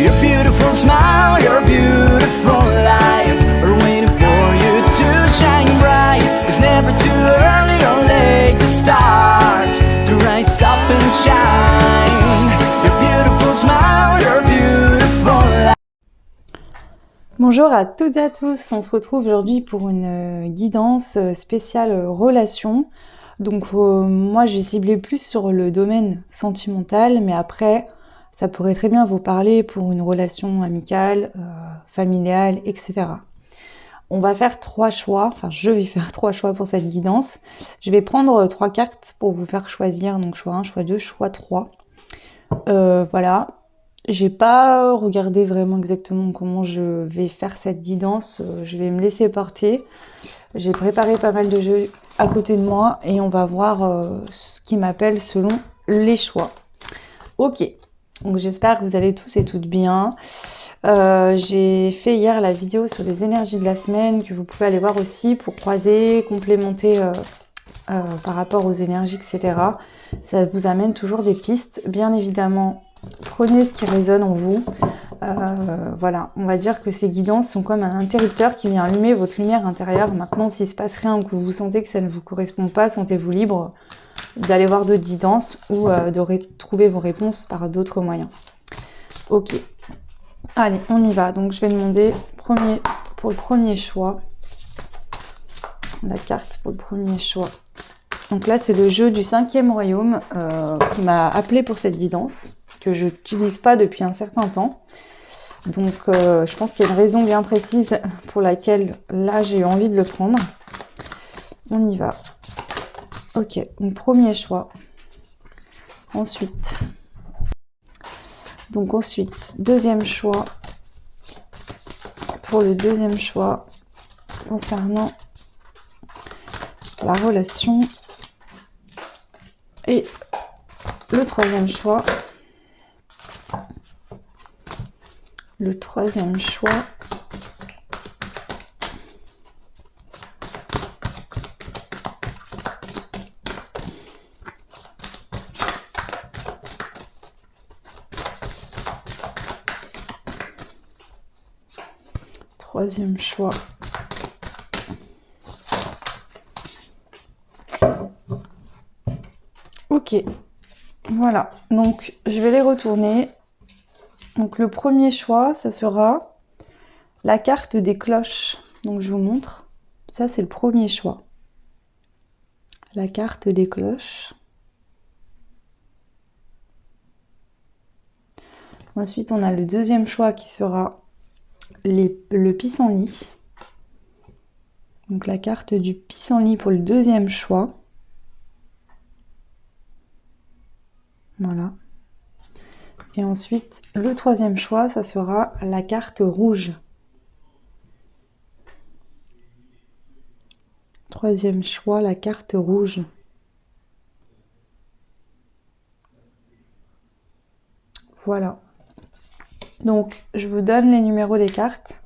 Your beautiful smile, your beautiful life are waiting for you to shine bright. It's never too early or late to start, to rise up and shine. Your beautiful smile, your beautiful life. Bonjour à toutes et à tous, on se retrouve aujourd'hui pour une guidance spéciale relation. Donc moi je vais cibler plus sur le domaine sentimental, mais après ça pourrait très bien vous parler pour une relation amicale, familiale, etc. On va faire 3 choix, enfin je vais faire 3 choix pour cette guidance. Je vais prendre 3 cartes pour vous faire choisir, donc choix 1, choix 2, choix 3. Voilà. J'ai pas regardé vraiment exactement comment je vais faire cette guidance, je vais me laisser porter. J'ai préparé pas mal de jeux à côté de moi et on va voir ce qui m'appelle selon les choix. Ok, donc j'espère que vous allez tous et toutes bien. J'ai fait hier la vidéo sur les énergies de la semaine que vous pouvez aller voir aussi pour croiser, complémenter par rapport aux énergies, etc. Ça vous amène toujours des pistes, bien évidemment. Prenez ce qui résonne en vous. Voilà, on va dire que ces guidances sont comme un interrupteur qui vient allumer votre lumière intérieure. Maintenant, s'il ne se passe rien ou que vous sentez que ça ne vous correspond pas, sentez-vous libre d'aller voir d'autres guidances ou de retrouver vos réponses par d'autres moyens. Ok, allez, on y va. Donc, je vais demander pour le premier choix, la carte pour le premier choix. Donc là, c'est le jeu du 5e royaume qui m'a appelé pour cette guidance, que je n'utilise pas depuis un certain temps. Donc je pense qu'il y a une raison bien précise pour laquelle là j'ai eu envie de le prendre. On y va. Ok, donc premier choix. Ensuite, deuxième choix. Pour le deuxième choix concernant la relation. Et le troisième choix. Le troisième choix. Troisième choix. Ok, voilà. Donc, je vais les retourner. Donc le premier choix, ça sera la carte des cloches. Donc je vous montre. Ça, c'est le premier choix. La carte des cloches. Ensuite, on a le deuxième choix qui sera le pissenlit. Donc la carte du pissenlit pour le deuxième choix. Voilà. Et ensuite, le troisième choix, ça sera la carte rouge. Troisième choix, la carte rouge. Voilà. Donc, je vous donne les numéros des cartes.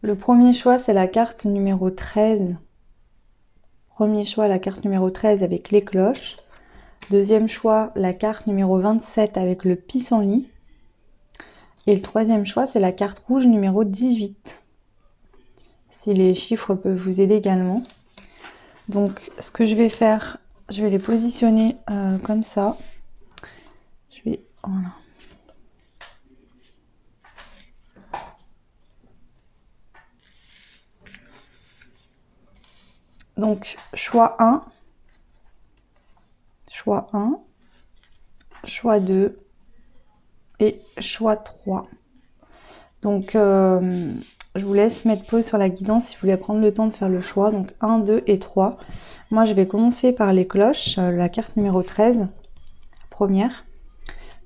Le premier choix, c'est la carte numéro 13. Premier choix, la carte numéro 13 avec les cloches. Deuxième choix, la carte numéro 27 avec le pissenlit. Et le troisième choix, c'est la carte rouge numéro 18. Si les chiffres peuvent vous aider également. Donc, ce que je vais faire, je vais les positionner comme ça. Voilà. Donc, choix 1, choix 1, choix 2 et choix 3. Donc, je vous laisse mettre pause sur la guidance si vous voulez prendre le temps de faire le choix. Donc, 1, 2 et 3. Moi, je vais commencer par les cloches, la carte numéro 13, première.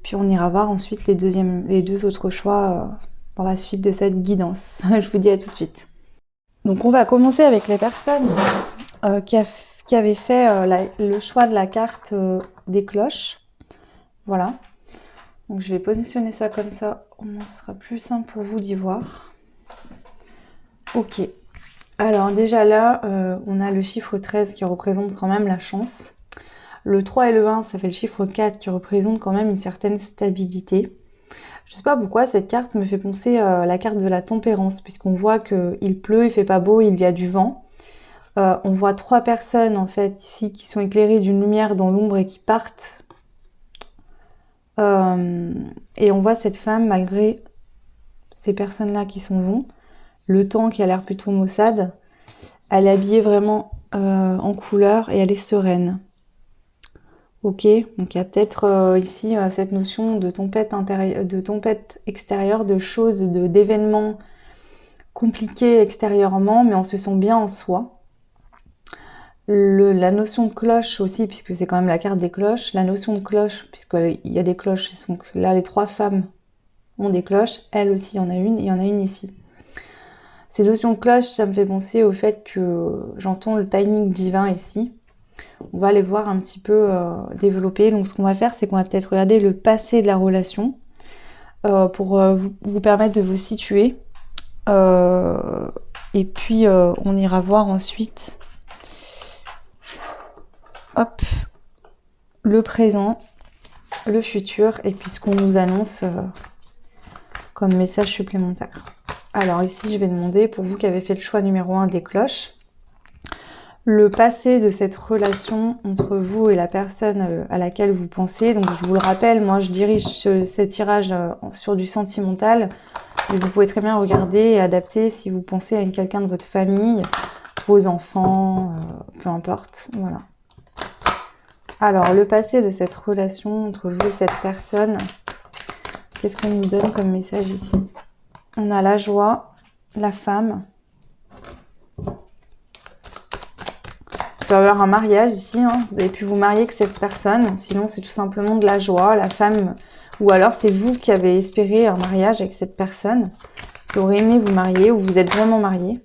Puis, on ira voir ensuite les deux autres choix dans la suite de cette guidance. Je vous dis à tout de suite. Donc, on va commencer avec les personnes qui avaient fait le choix de la carte des cloches. Voilà. Donc, je vais positionner ça comme ça. Au moins, ce sera plus simple pour vous d'y voir. Ok. Alors, déjà là, on a le chiffre 13 qui représente quand même la chance. Le 3 et le 1, ça fait le chiffre 4 qui représente quand même une certaine stabilité. Je sais pas pourquoi cette carte me fait penser à la carte de la tempérance, puisqu'on voit qu'il pleut, il fait pas beau, il y a du vent. On voit 3 personnes en fait ici qui sont éclairées d'une lumière dans l'ombre et qui partent. Et on voit cette femme malgré ces personnes-là qui s'en vont. Le temps qui a l'air plutôt maussade. Elle est habillée vraiment en couleur et elle est sereine. Ok, donc il y a peut-être ici cette notion de tempête extérieure, de choses, d'événements compliqués extérieurement, mais on se sent bien en soi. La notion de cloche aussi, puisque c'est quand même la carte des cloches. La notion de cloche, puisqu'il y a des cloches, donc là les 3 femmes ont des cloches, elle aussi en a une, et il y en a une ici. Ces notions de cloche, ça me fait penser au fait que j'entends le timing divin ici. On va les voir un petit peu développer. Donc ce qu'on va faire, c'est qu'on va peut-être regarder le passé de la relation pour vous permettre de vous situer. Et puis on ira voir ensuite hop, le présent, le futur et puis ce qu'on nous annonce comme message supplémentaire. Alors ici, je vais demander, pour vous qui avez fait le choix numéro 1 des cloches, le passé de cette relation entre vous et la personne à laquelle vous pensez. Donc je vous le rappelle, moi je dirige ce tirage sur du sentimental, mais vous pouvez très bien regarder et adapter si vous pensez à quelqu'un de votre famille, vos enfants, peu importe, voilà. Alors, le passé de cette relation entre vous et cette personne, qu'est-ce qu'on nous donne comme message ici? On a la joie, la femme. Il peut y avoir un mariage ici, hein. Vous avez pu vous marier avec cette personne, sinon c'est tout simplement de la joie, la femme. Ou alors c'est vous qui avez espéré un mariage avec cette personne, qui aurait aimé vous marier, ou vous êtes vraiment marié.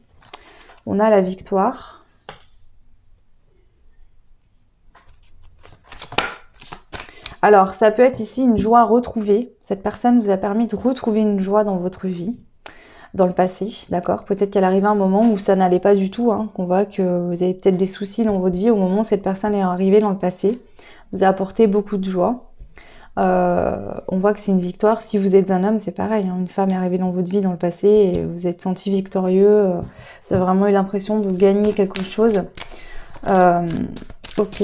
On a la victoire. Alors, ça peut être ici une joie retrouvée. Cette personne vous a permis de retrouver une joie dans votre vie, dans le passé, d'accord? Peut-être qu'elle arrive à un moment où ça n'allait pas du tout, hein, qu'on voit que vous avez peut-être des soucis dans votre vie au moment où cette personne est arrivée dans le passé. Vous a apporté beaucoup de joie. On voit que c'est une victoire. Si vous êtes un homme, c'est pareil, hein. Une femme est arrivée dans votre vie dans le passé et vous êtes senti victorieux. Vous avez vraiment eu l'impression de gagner quelque chose. Ok.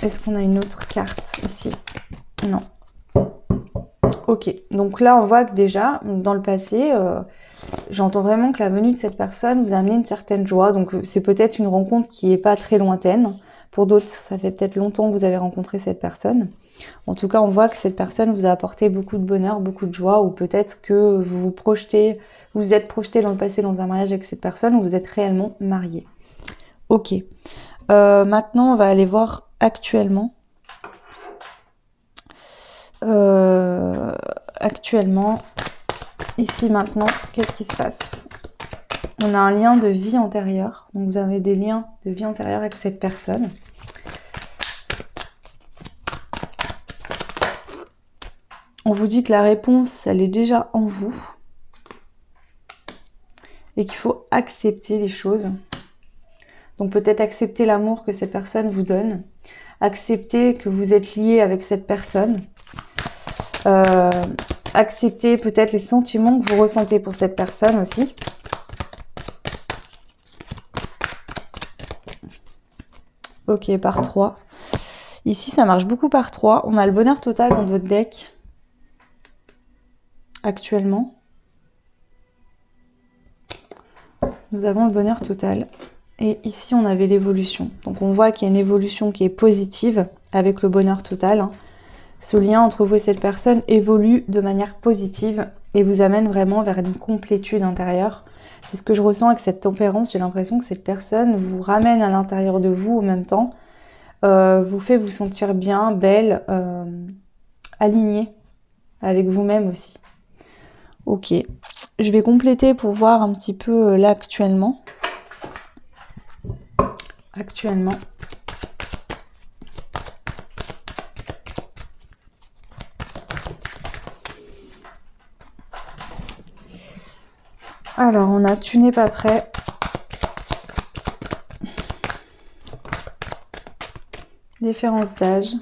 Est-ce qu'on a une autre carte ici? Non. Ok. Donc là, on voit que déjà, dans le passé, j'entends vraiment que la venue de cette personne vous a amené une certaine joie. Donc c'est peut-être une rencontre qui n'est pas très lointaine. Pour d'autres, ça fait peut-être longtemps que vous avez rencontré cette personne. En tout cas, on voit que cette personne vous a apporté beaucoup de bonheur, beaucoup de joie, ou peut-être que vous vous êtes projeté dans le passé dans un mariage avec cette personne, ou vous êtes réellement marié. Ok. Maintenant, on va aller voir actuellement. Actuellement, ici maintenant, qu'est-ce qui se passe? On a un lien de vie antérieure. Donc vous avez des liens de vie antérieure avec cette personne. On vous dit que la réponse, elle est déjà en vous. Et qu'il faut accepter les choses. Donc peut-être accepter l'amour que cette personne vous donne. Accepter que vous êtes lié avec cette personne. Accepter peut-être les sentiments que vous ressentez pour cette personne aussi. Ok, par 3. Ici, ça marche beaucoup par 3. On a le bonheur total dans votre deck. Actuellement. Nous avons le bonheur total. Et ici, on avait l'évolution. Donc, on voit qu'il y a une évolution qui est positive avec le bonheur total, hein. Ce lien entre vous et cette personne évolue de manière positive et vous amène vraiment vers une complétude intérieure. C'est ce que je ressens avec cette tempérance. J'ai l'impression que cette personne vous ramène à l'intérieur de vous en même temps, vous fait vous sentir bien, belle, alignée avec vous-même aussi. Ok, je vais compléter pour voir un petit peu là actuellement. Alors, on a Tu n'es pas prêt. Différence d'âge.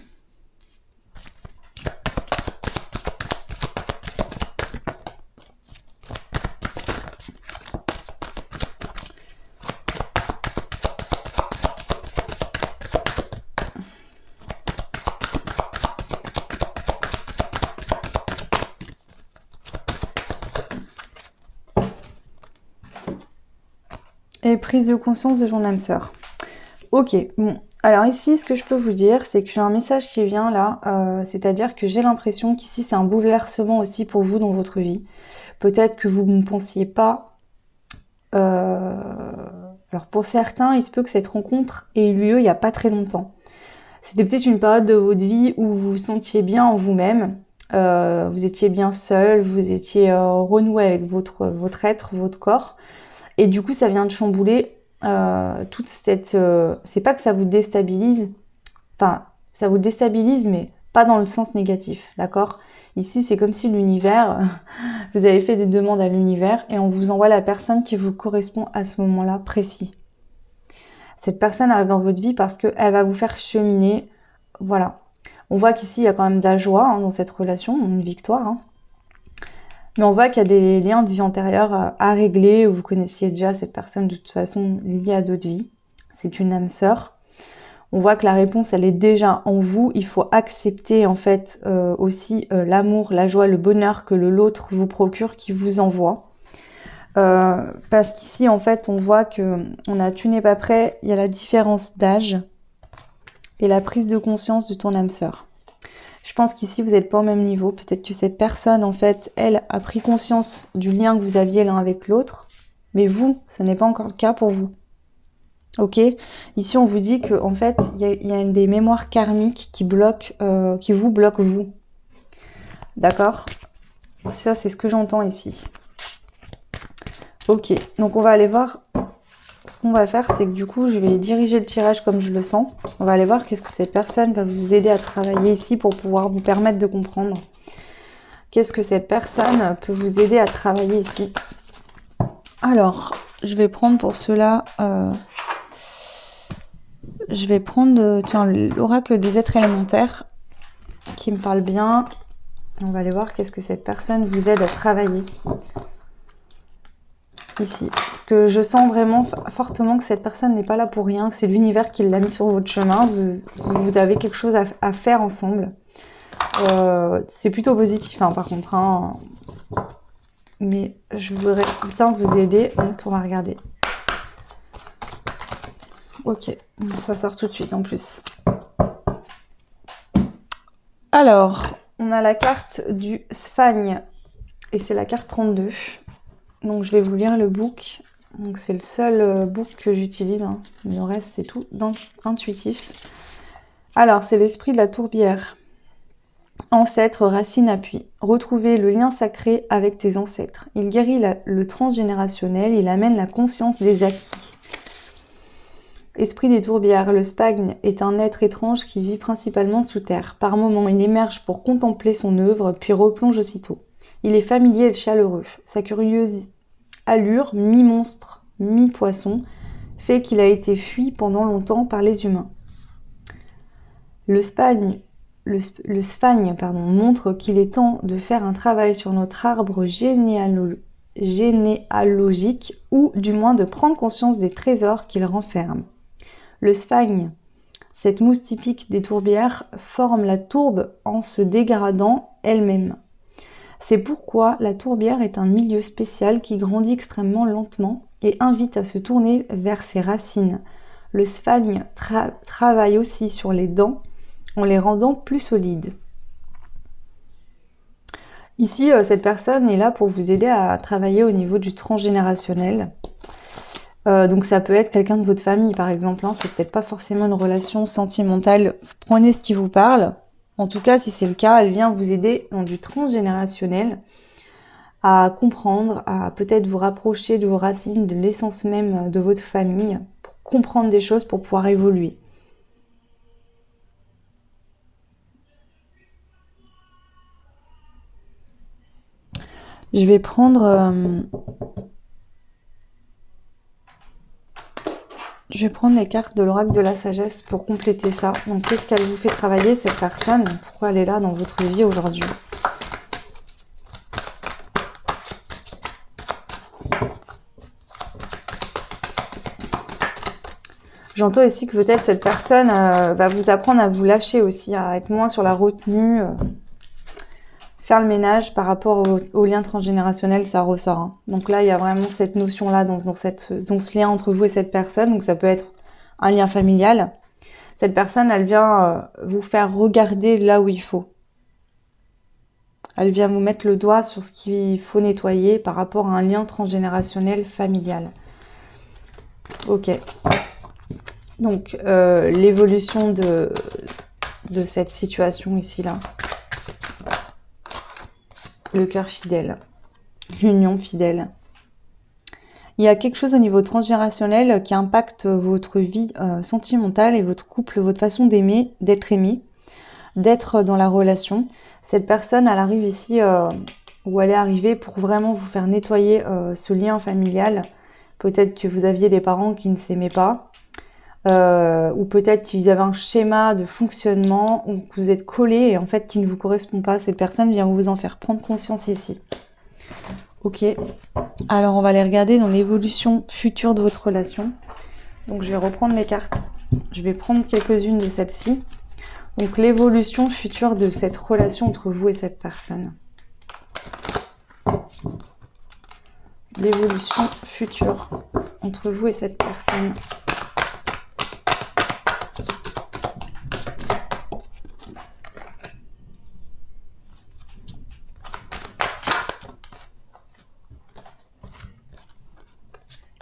Et prise de conscience de ton âme sœur. Ok, bon. Alors ici, ce que je peux vous dire, c'est que j'ai un message qui vient là, c'est-à-dire que j'ai l'impression qu'ici, c'est un bouleversement aussi pour vous dans votre vie. Peut-être que vous ne pensiez pas... Alors pour certains, il se peut que cette rencontre ait eu lieu il n'y a pas très longtemps. C'était peut-être une période de votre vie où vous vous sentiez bien en vous-même, vous étiez bien seul, vous étiez renoué avec votre être, votre corps. Et du coup, ça vient de chambouler toute cette... c'est pas que ça vous déstabilise, enfin, ça vous déstabilise, mais pas dans le sens négatif, d'accord? Ici, c'est comme si l'univers, vous avez fait des demandes à l'univers et on vous envoie la personne qui vous correspond à ce moment-là précis. Cette personne arrive dans votre vie parce qu'elle va vous faire cheminer, voilà. On voit qu'ici, il y a quand même de la joie hein, dans cette relation, une victoire, hein. Mais on voit qu'il y a des liens de vie antérieure à régler, où vous connaissiez déjà cette personne de toute façon liée à d'autres vies. C'est une âme sœur. On voit que la réponse, elle est déjà en vous. Il faut accepter en fait aussi l'amour, la joie, le bonheur que l'autre vous procure, qui vous envoie. Parce qu'ici, en fait, on voit que tu n'es pas prêt. Il y a la différence d'âge et la prise de conscience de ton âme sœur. Je pense qu'ici, vous n'êtes pas au même niveau. Peut-être que cette personne, en fait, elle a pris conscience du lien que vous aviez l'un avec l'autre. Mais vous, ce n'est pas encore le cas pour vous. Ok, ici on vous dit que en fait il y a des mémoires karmiques qui bloquent, qui vous bloquent vous. D'accord? Ça c'est ce que j'entends ici. Ok, donc on va aller voir. Ce qu'on va faire, c'est que du coup je vais diriger le tirage comme je le sens. On va aller voir qu'est-ce que cette personne va vous aider à travailler ici pour pouvoir vous permettre de comprendre. Qu'est-ce que cette personne peut vous aider à travailler ici? Alors, je vais prendre pour cela. Je vais prendre l'oracle des êtres élémentaires qui me parle bien. On va aller voir qu'est-ce que cette personne vous aide à travailler ici. Parce que je sens vraiment fortement que cette personne n'est pas là pour rien, que c'est l'univers qui l'a mis sur votre chemin. Vous avez quelque chose à faire ensemble. C'est plutôt positif hein, par contre. Hein. Mais je voudrais bien vous aider. Donc on va regarder. Ok, ça sort tout de suite en plus. Alors, on a la carte du Sfagne et c'est la carte 32. Donc je vais vous lire le book. Donc c'est le seul book que j'utilise. Hein. Le reste c'est tout intuitif. Alors c'est l'esprit de la tourbière. Ancêtre, racine, appui. Retrouver le lien sacré avec tes ancêtres. Il guérit le transgénérationnel, il amène la conscience des acquis. Esprit des tourbières, le spagne est un être étrange qui vit principalement sous terre. Par moments, il émerge pour contempler son œuvre, puis replonge aussitôt. Il est familier et chaleureux. Sa curieuse allure, mi-monstre, mi-poisson, fait qu'il a été fui pendant longtemps par les humains. Le spagne montre qu'il est temps de faire un travail sur notre arbre généalogique ou du moins de prendre conscience des trésors qu'il renferme. Le sfagne, cette mousse typique des tourbières, forme la tourbe en se dégradant elle-même. C'est pourquoi la tourbière est un milieu spécial qui grandit extrêmement lentement et invite à se tourner vers ses racines. Le sfagne travaille aussi sur les dents en les rendant plus solides. Ici, cette personne est là pour vous aider à travailler au niveau du transgénérationnel. Donc ça peut être quelqu'un de votre famille par exemple, hein. C'est peut-être pas forcément une relation sentimentale. Prenez ce qui vous parle. En tout cas, si c'est le cas, elle vient vous aider dans du transgénérationnel à comprendre, à peut-être vous rapprocher de vos racines, de l'essence même de votre famille, pour comprendre des choses, pour pouvoir évoluer. Je vais prendre les cartes de l'oracle de la sagesse pour compléter ça. Donc, qu'est-ce qu'elle vous fait travailler, cette personne? Pourquoi elle est là dans votre vie aujourd'hui? J'entends ici que peut-être cette personne va vous apprendre à vous lâcher aussi, à être moins sur la retenue. faire le ménage par rapport au lien transgénérationnel, ça ressort. Hein. Donc là, il y a vraiment cette notion-là dans ce lien entre vous et cette personne. Donc ça peut être un lien familial. Cette personne, elle vient vous faire regarder là où il faut. Elle vient vous mettre le doigt sur ce qu'il faut nettoyer par rapport à un lien transgénérationnel familial. Ok. Donc, l'évolution de cette situation ici, là. Le cœur fidèle. L'union fidèle. Il y a quelque chose au niveau transgénérationnel qui impacte votre vie sentimentale et votre couple, votre façon d'aimer, d'être aimé, d'être dans la relation. Cette personne, elle arrive ici, ou elle est arrivée pour vraiment vous faire nettoyer ce lien familial. Peut-être que vous aviez des parents qui ne s'aimaient pas, ou peut-être qu'ils avaient un schéma de fonctionnement où vous êtes collés et en fait qui ne vous correspond pas. Cette personne vient vous en faire prendre conscience ici. Ok, alors on va aller regarder dans l'évolution future de votre relation. Donc je vais reprendre les cartes. Je vais prendre quelques-unes de celles-ci. Donc l'évolution future de cette relation entre vous et cette personne. L'évolution future entre vous et cette personne.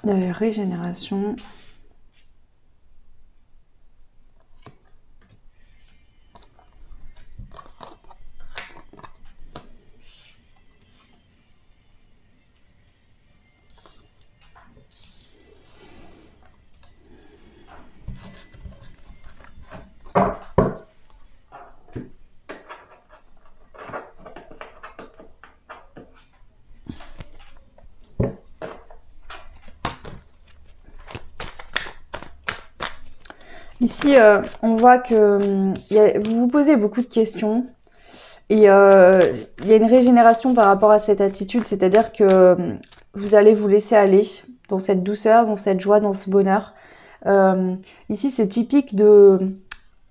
De régénération. Ici, on voit que vous vous posez beaucoup de questions et il y a une régénération par rapport à cette attitude, c'est-à-dire que vous allez vous laisser aller dans cette douceur, dans cette joie, dans ce bonheur. Ici, c'est typique de...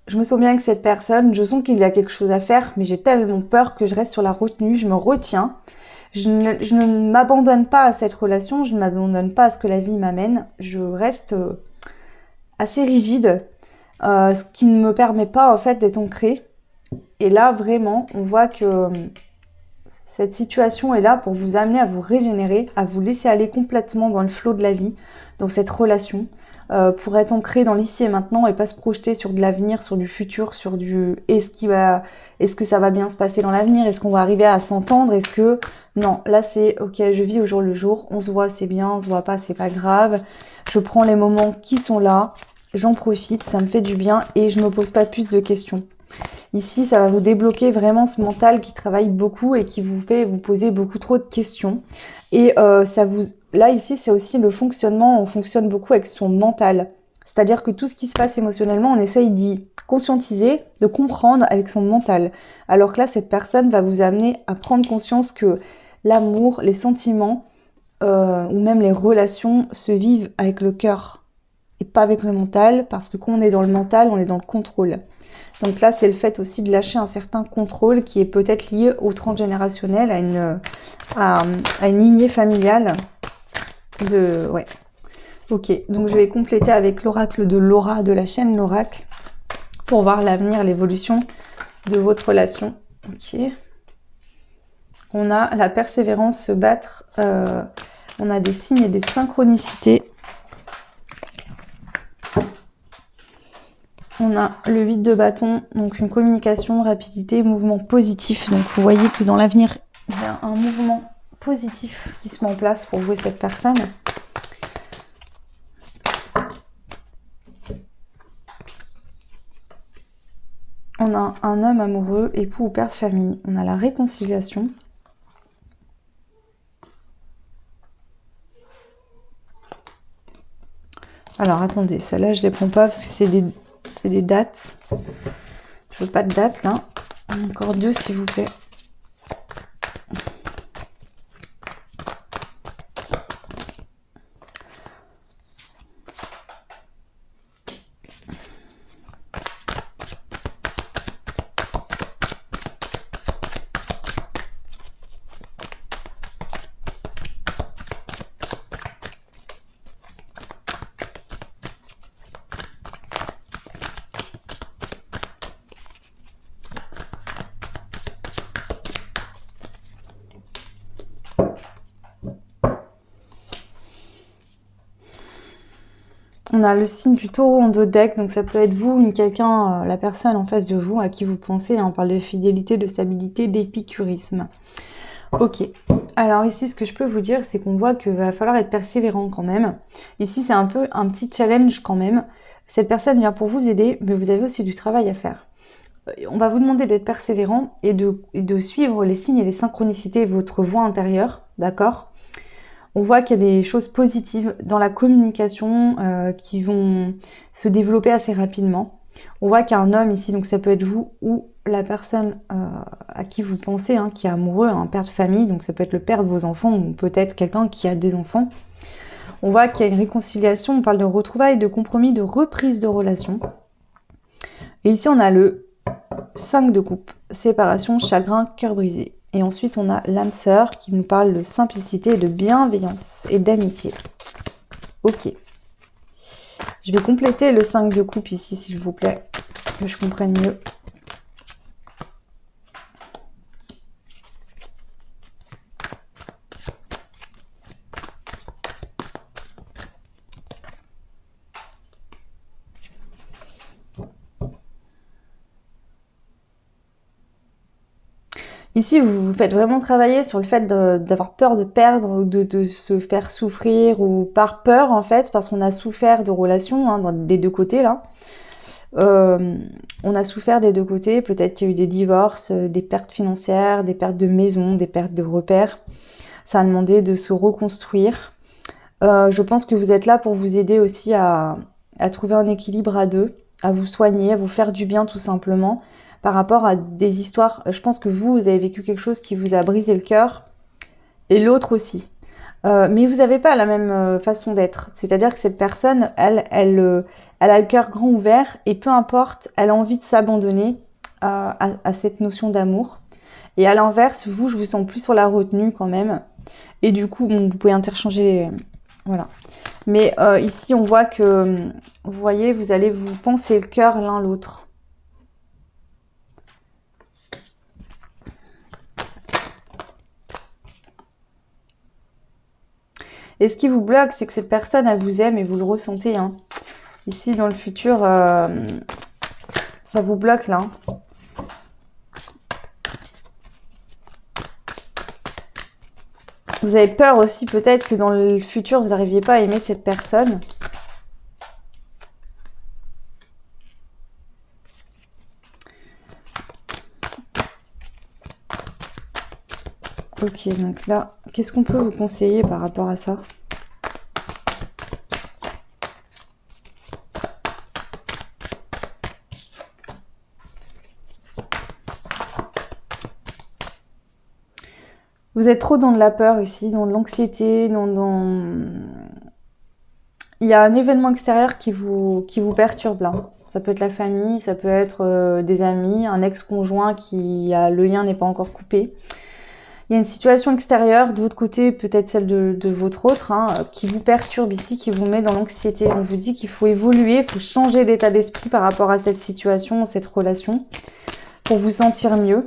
Je me sens bien avec cette personne, je sens qu'il y a quelque chose à faire, mais j'ai tellement peur que je reste sur la retenue, je me retiens. Je ne m'abandonne pas à cette relation, je ne m'abandonne pas à ce que la vie m'amène. Je reste assez rigide. Ce qui ne me permet pas en fait d'être ancrée. Et là vraiment on voit que cette situation est là pour vous amener à vous régénérer, à vous laisser aller complètement dans le flot de la vie, dans cette relation, pour être ancré dans l'ici et maintenant et pas se projeter sur de l'avenir, sur du futur, sur du est-ce que ça va bien se passer dans l'avenir, est-ce qu'on va arriver à s'entendre, est-ce que non, là c'est ok, je vis au jour le jour, on se voit c'est bien, on se voit pas c'est pas grave, je prends les moments qui sont là. J'en profite, ça me fait du bien et je me pose pas plus de questions. Ici, ça va vous débloquer vraiment ce mental qui travaille beaucoup et qui vous fait vous poser beaucoup trop de questions. Et là, ici, c'est aussi le fonctionnement. On fonctionne beaucoup avec son mental. C'est-à-dire que tout ce qui se passe émotionnellement, on essaye d'y conscientiser, de comprendre avec son mental. Alors que là, cette personne va vous amener à prendre conscience que l'amour, les sentiments ou même les relations se vivent avec le cœur. Et pas avec le mental, parce que quand on est dans le mental, on est dans le contrôle. Donc là, c'est le fait aussi de lâcher un certain contrôle qui est peut-être lié au transgénérationnel, à une lignée familiale. Ouais. Ok, donc je vais compléter avec l'oracle de Laura, de la chaîne l'oracle, pour voir l'avenir, l'évolution de votre relation. Ok. On a la persévérance, se battre. On a des signes et des synchronicités. On a le 8 de bâton, donc une communication, rapidité, mouvement positif. Donc vous voyez que dans l'avenir, il y a un mouvement positif qui se met en place pour jouer cette personne. On a un homme amoureux, époux ou père de famille. On a la réconciliation. Alors attendez, celle-là je ne les prends pas parce que c'est des dates. Je veux pas de date là. Encore deux s'il vous plaît. On a le signe du taureau en 2 decks, donc ça peut être vous, quelqu'un, la personne en face de vous à qui vous pensez. On parle de fidélité, de stabilité, d'épicurisme. Ok, alors ici ce que je peux vous dire, c'est qu'on voit qu'il va falloir être persévérant quand même. Ici c'est un peu un petit challenge quand même. Cette personne vient pour vous aider, mais vous avez aussi du travail à faire. On va vous demander d'être persévérant et de suivre les signes et les synchronicités de votre voix intérieure, d'accord? On voit qu'il y a des choses positives dans la communication qui vont se développer assez rapidement. On voit qu'il y a un homme ici, donc ça peut être vous ou la personne à qui vous pensez, qui est amoureux, un père de famille, donc ça peut être le père de vos enfants ou peut-être quelqu'un qui a des enfants. On voit qu'il y a une réconciliation, on parle de retrouvailles, de compromis, de reprise de relation. Et ici on a le 5 de coupe, séparation, chagrin, cœur brisé. Et ensuite, on a l'âme sœur qui nous parle de simplicité, de bienveillance et d'amitié. Ok. Je vais compléter le 5 de coupe ici, s'il vous plaît, que je comprenne mieux. Ici, vous vous faites vraiment travailler sur le fait d'avoir peur de perdre ou de se faire souffrir ou par peur en fait, parce qu'on a souffert de relations des 2 côtés là. On a souffert des 2 côtés, peut-être qu'il y a eu des divorces, des pertes financières, des pertes de maison, des pertes de repères. Ça a demandé de se reconstruire. Je pense que vous êtes là pour vous aider aussi à trouver un équilibre à 2, à vous soigner, à vous faire du bien tout simplement. Par rapport à des histoires, je pense que vous avez vécu quelque chose qui vous a brisé le cœur, et l'autre aussi. Mais vous n'avez pas la même façon d'être. C'est-à-dire que cette personne, elle a le cœur grand ouvert, et peu importe, elle a envie de s'abandonner à cette notion d'amour. Et à l'inverse, vous, je vous sens plus sur la retenue quand même. Et du coup, bon, vous pouvez interchanger, voilà. Mais ici, on voit que, vous voyez, vous allez vous penser le cœur l'un l'autre. Et ce qui vous bloque, c'est que cette personne, elle vous aime et vous le ressentez. Ici, dans le futur, ça vous bloque là. Vous avez peur aussi peut-être que dans le futur, vous n'arriviez pas à aimer cette personne. Ok, donc là, qu'est-ce qu'on peut vous conseiller par rapport à ça? Vous êtes trop dans de la peur ici, dans de l'anxiété, Il y a un événement extérieur qui vous perturbe là. Ça peut être la famille, ça peut être des amis, un ex-conjoint le lien n'est pas encore coupé. Il y a une situation extérieure de votre côté, peut-être celle de votre autre, qui vous perturbe ici, qui vous met dans l'anxiété. On vous dit qu'il faut évoluer, il faut changer d'état d'esprit par rapport à cette situation, cette relation, pour vous sentir mieux.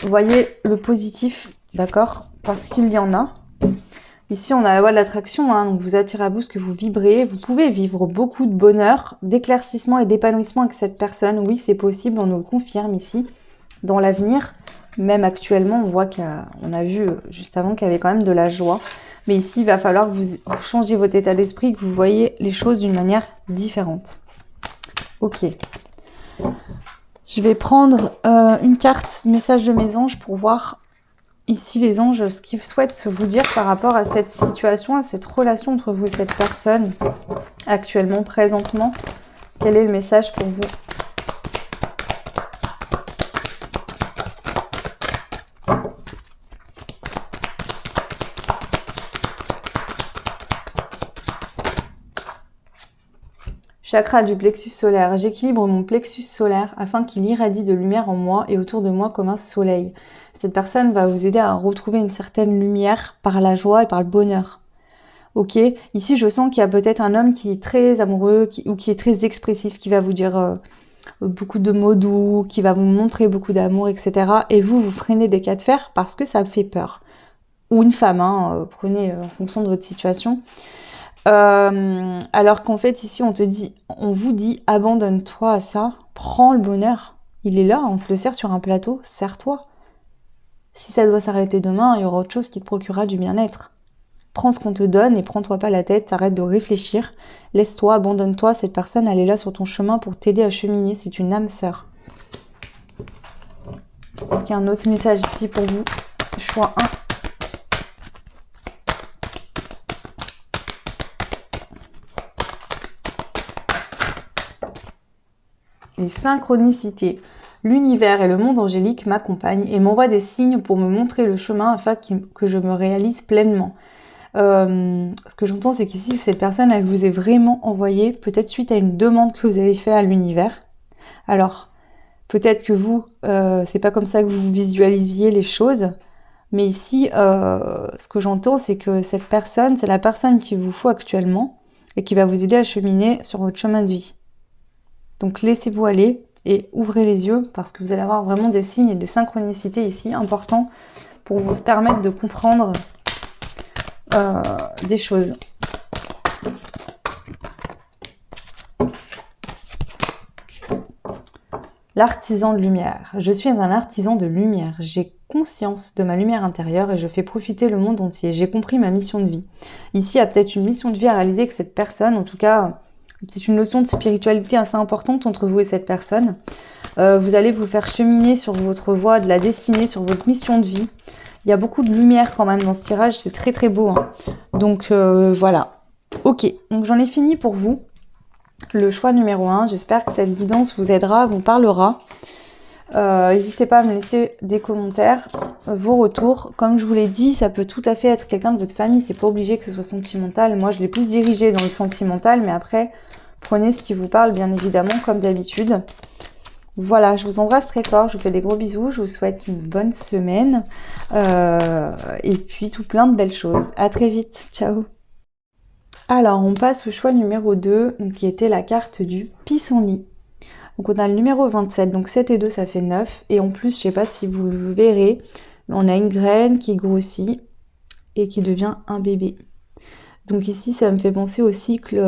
Voyez le positif, d'accord? Parce qu'il y en a. Ici, on a la loi de l'attraction, donc vous attirez à vous ce que vous vibrez. Vous pouvez vivre beaucoup de bonheur, d'éclaircissement et d'épanouissement avec cette personne. Oui, c'est possible, on nous le confirme ici. Dans l'avenir, même actuellement, on voit qu'on a vu juste avant qu'il y avait quand même de la joie. Mais ici, il va falloir que vous changiez votre état d'esprit, que vous voyez les choses d'une manière différente. Ok. Je vais prendre une carte message de mes anges pour voir ici les anges ce qu'ils souhaitent vous dire par rapport à cette situation, à cette relation entre vous et cette personne actuellement, présentement. Quel est le message pour vous ? Chakra du plexus solaire. J'équilibre mon plexus solaire afin qu'il irradie de lumière en moi et autour de moi comme un soleil. Cette personne va vous aider à retrouver une certaine lumière par la joie et par le bonheur. Ok, ici je sens qu'il y a peut-être un homme qui est très amoureux ou qui est très expressif, qui va vous dire beaucoup de mots doux, qui va vous montrer beaucoup d'amour, etc. Et vous freinez des cas de fer parce que ça fait peur. Ou une femme, prenez en fonction de votre situation. Alors qu'en fait, ici, on vous dit, abandonne-toi à ça, prends le bonheur. Il est là, on te le sert sur un plateau, sers-toi. Si ça doit s'arrêter demain, il y aura autre chose qui te procurera du bien-être. Prends ce qu'on te donne et prends-toi pas la tête, arrête de réfléchir. Laisse-toi, abandonne-toi, cette personne, elle est là sur ton chemin pour t'aider à cheminer, c'est une âme sœur. Est-ce qu'il y a un autre message ici pour vous? Choix 1. Les synchronicités. L'univers et le monde angélique m'accompagnent et m'envoient des signes pour me montrer le chemin afin que je me réalise pleinement. Ce que j'entends, c'est qu'ici, cette personne, elle vous est vraiment envoyée, peut-être suite à une demande que vous avez faite à l'univers. Alors, peut-être que vous, c'est pas comme ça que vous visualisiez les choses, mais ici, ce que j'entends, c'est que cette personne, c'est la personne qu'il vous faut actuellement et qui va vous aider à cheminer sur votre chemin de vie. Donc, laissez-vous aller et ouvrez les yeux parce que vous allez avoir vraiment des signes et des synchronicités ici importants pour vous permettre de comprendre des choses. L'artisan de lumière. Je suis un artisan de lumière. J'ai conscience de ma lumière intérieure et je fais profiter le monde entier. J'ai compris ma mission de vie. Ici, il y a peut-être une mission de vie à réaliser que cette personne, en tout cas, c'est une notion de spiritualité assez importante entre vous et cette personne. Vous allez vous faire cheminer sur votre voie de la destinée, sur votre mission de vie. Il y a beaucoup de lumière quand même dans ce tirage, c'est très très beau. Hein. Donc voilà. Ok, donc j'en ai fini pour vous. Le choix numéro 1, j'espère que cette guidance vous aidera, vous parlera. N'hésitez pas à me laisser des commentaires, vos retours. Comme je vous l'ai dit, ça peut tout à fait être quelqu'un de votre famille, c'est pas obligé que ce soit sentimental. Moi, je l'ai plus dirigé dans le sentimental, mais après, prenez ce qui vous parle, bien évidemment, comme d'habitude. Voilà, je vous embrasse très fort, je vous fais des gros bisous, je vous souhaite une bonne semaine et puis tout plein de belles choses. À très vite, ciao. Alors, on passe au choix numéro 2, donc, qui était la carte du pissenlit. Donc on a le numéro 27, donc 7 et 2 ça fait 9. Et en plus, je sais pas si vous le verrez, mais on a une graine qui grossit et qui devient un bébé. Donc ici, ça me fait penser au cycle,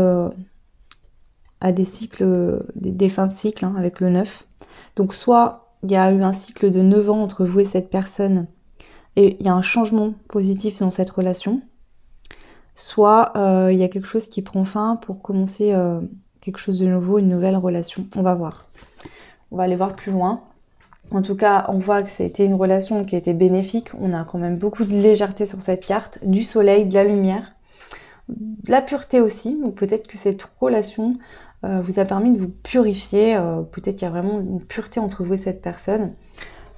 à des cycles, des fins de cycle hein, avec le 9. Donc soit il y a eu un cycle de 9 ans entre vous et cette personne et il y a un changement positif dans cette relation. Soit il y a quelque chose qui prend fin pour commencer quelque chose de nouveau, une nouvelle relation. On va voir. On va aller voir plus loin. En tout cas, on voit que ça a été une relation qui a été bénéfique. On a quand même beaucoup de légèreté sur cette carte, du soleil, de la lumière, de la pureté aussi. Donc peut-être que cette relation vous a permis de vous purifier. Peut-être qu'il y a vraiment une pureté entre vous et cette personne.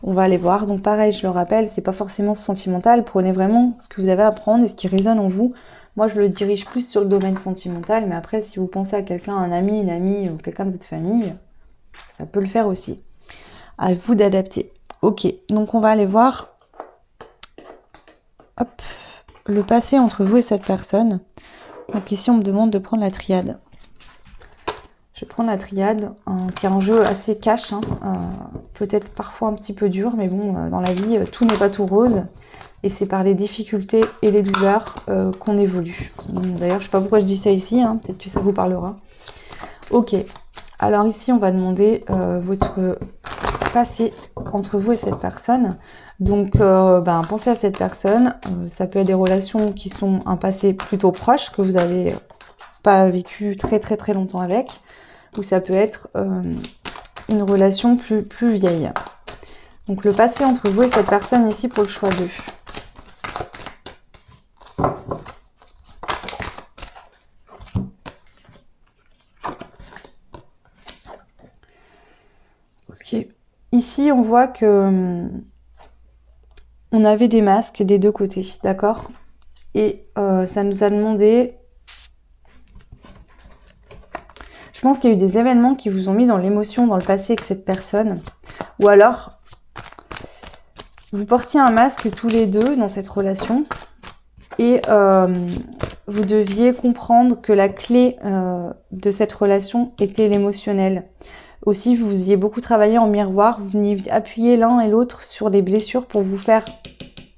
On va aller voir. Donc pareil, je le rappelle, c'est pas forcément sentimental. Prenez vraiment ce que vous avez à prendre et ce qui résonne en vous. Moi, je le dirige plus sur le domaine sentimental, mais après, si vous pensez à quelqu'un, un ami, une amie ou quelqu'un de votre famille, ça peut le faire aussi. À vous d'adapter. Ok, donc on va aller voir hop, le passé entre vous et cette personne. Donc ici, on me demande de prendre la triade. Je vais prendre la triade, qui est un jeu assez cash, hein, peut-être parfois un petit peu dur, mais bon, dans la vie, tout n'est pas tout rose. Et c'est par les difficultés et les douleurs qu'on évolue. D'ailleurs, je ne sais pas pourquoi je dis ça ici, hein, peut-être que ça vous parlera. Ok, alors ici, on va demander votre passé entre vous et cette personne. Donc, pensez à cette personne. Ça peut être des relations qui sont un passé plutôt proche, que vous n'avez pas vécu très très très longtemps avec. Ou ça peut être une relation plus vieille. Donc, le passé entre vous et cette personne ici pour le choix 2. Ok. Ici, on voit que on avait des masques des deux côtés, d'accord? Et ça nous a demandé... Je pense qu'il y a eu des événements qui vous ont mis dans l'émotion dans le passé avec cette personne. Ou alors, vous portiez un masque tous les deux dans cette relation. Et vous deviez comprendre que la clé de cette relation était l'émotionnel. Aussi, vous faisiez beaucoup travailler en miroir. Vous veniez appuyer l'un et l'autre sur des blessures pour vous faire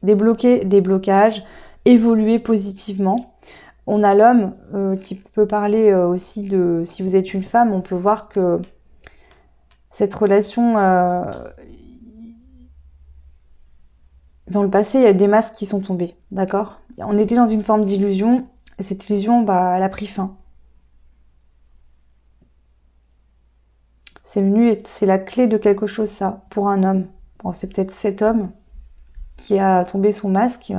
débloquer des blocages, évoluer positivement. On a l'homme qui peut parler aussi de... Si vous êtes une femme, on peut voir que cette relation... dans le passé, il y a des masques qui sont tombés, d'accord? On était dans une forme d'illusion, et cette illusion, bah, elle a pris fin. C'est venu, c'est la clé de quelque chose, ça, pour un homme. Bon, c'est peut-être cet homme qui a tombé son masque.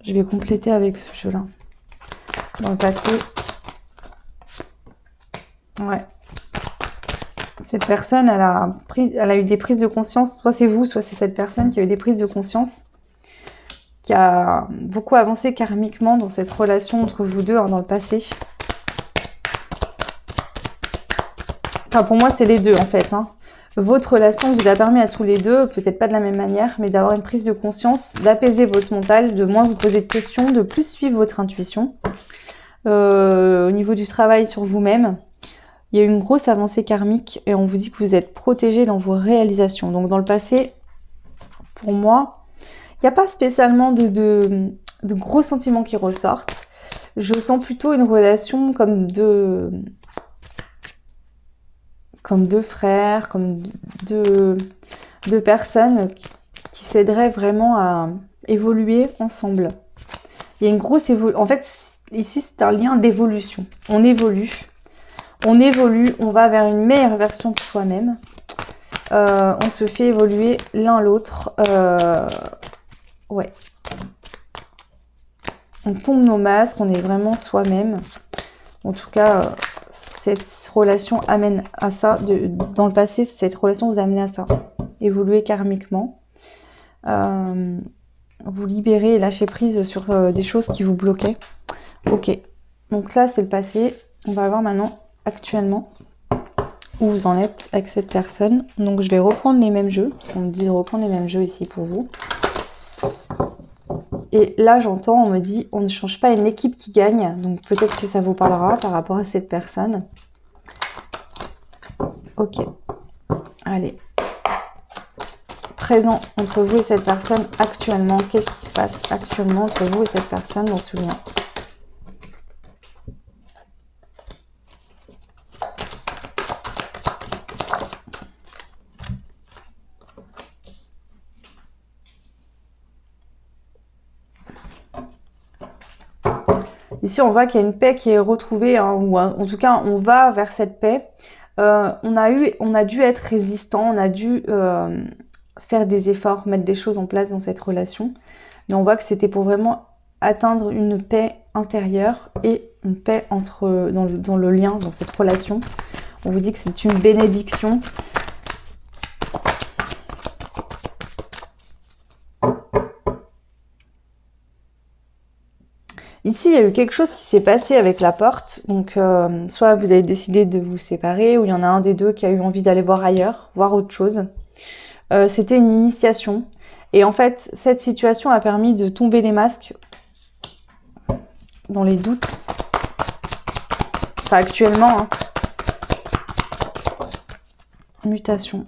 Je vais compléter avec ce jeu-là. Dans le passé. Ouais. Cette personne, elle a eu des prises de conscience. Soit c'est vous, soit c'est cette personne qui a eu des prises de conscience. Qui a beaucoup avancé karmiquement dans cette relation entre vous deux, hein, dans le passé. Enfin, pour moi, c'est les deux, en fait. Hein. Votre relation vous a permis à tous les deux, peut-être pas de la même manière, mais d'avoir une prise de conscience, d'apaiser votre mental, de moins vous poser de questions, de plus suivre votre intuition. Au niveau du travail sur vous-même, il y a eu une grosse avancée karmique et on vous dit que vous êtes protégé dans vos réalisations. Donc dans le passé, pour moi, il n'y a pas spécialement de gros sentiments qui ressortent. Je sens plutôt une relation comme deux frères, comme deux personnes qui s'aideraient vraiment à évoluer ensemble. Il y a une grosse évolution. En fait, ici, c'est un lien d'évolution. On évolue, on va vers une meilleure version de soi-même. On se fait évoluer l'un l'autre. Ouais. On tombe nos masques, on est vraiment soi-même. En tout cas, cette relation amène à ça. Dans le passé, cette relation vous a amené à ça. Évoluer karmiquement. Vous libérer et lâcher prise sur des choses qui vous bloquaient. Ok. Donc là, c'est le passé. On va voir maintenant, actuellement, où vous en êtes avec cette personne. Donc je vais reprendre les mêmes jeux. Parce qu'on me dit de reprendre les mêmes jeux ici pour vous. Et là, j'entends, on me dit, on ne change pas une équipe qui gagne. Donc peut-être que ça vous parlera par rapport à cette personne. Ok. Allez. Présent entre vous et cette personne actuellement. Qu'est-ce qui se passe actuellement entre vous et cette personne dans ce lien? Ici, on voit qu'il y a une paix qui est retrouvée, hein, ou en tout cas, on va vers cette paix. On a dû être résistant, on a dû faire des efforts, mettre des choses en place dans cette relation. Mais on voit que c'était pour vraiment atteindre une paix intérieure et une paix dans le lien, dans cette relation. On vous dit que c'est une bénédiction. Ici, il y a eu quelque chose qui s'est passé avec la porte. Donc, soit vous avez décidé de vous séparer, ou il y en a un des deux qui a eu envie d'aller voir ailleurs, voir autre chose. C'était une initiation. Et en fait, cette situation a permis de tomber les masques dans les doutes. Enfin, actuellement, hein. Mutation.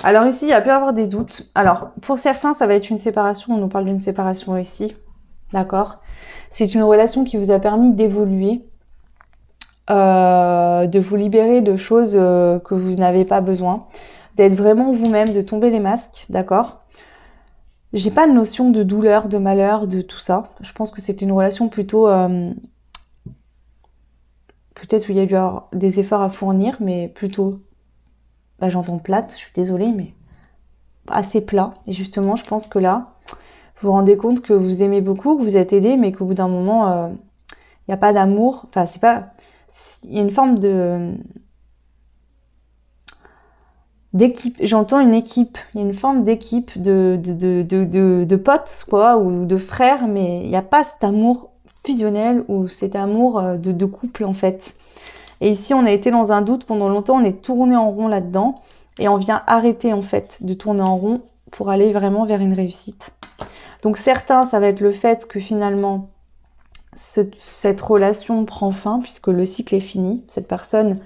Alors ici, il y a pu y avoir des doutes. Alors, pour certains, ça va être une séparation. On nous parle d'une séparation ici. D'accord? C'est une relation qui vous a permis d'évoluer, de vous libérer de choses que vous n'avez pas besoin, d'être vraiment vous-même, de tomber les masques. D'accord? J'ai pas de notion de douleur, de malheur, de tout ça. Je pense que c'est une relation plutôt... peut-être où il y a dû avoir des efforts à fournir, mais plutôt... Bah, j'entends plate, je suis désolée, mais assez plat. Et justement, je pense que là, vous vous rendez compte que vous aimez beaucoup, que vous êtes aidé, mais qu'au bout d'un moment, il n'y a pas d'amour. Enfin, c'est pas... Il y a une forme d'équipe. J'entends une équipe. Il y a une forme d'équipe, de potes, quoi, ou de frères, mais il n'y a pas cet amour fusionnel ou cet amour de couple, en fait. Et ici, on a été dans un doute pendant longtemps, on est tourné en rond là-dedans. Et on vient arrêter, en fait, de tourner en rond pour aller vraiment vers une réussite. Donc certains, ça va être le fait que finalement, cette relation prend fin, puisque le cycle est fini. Cette personne,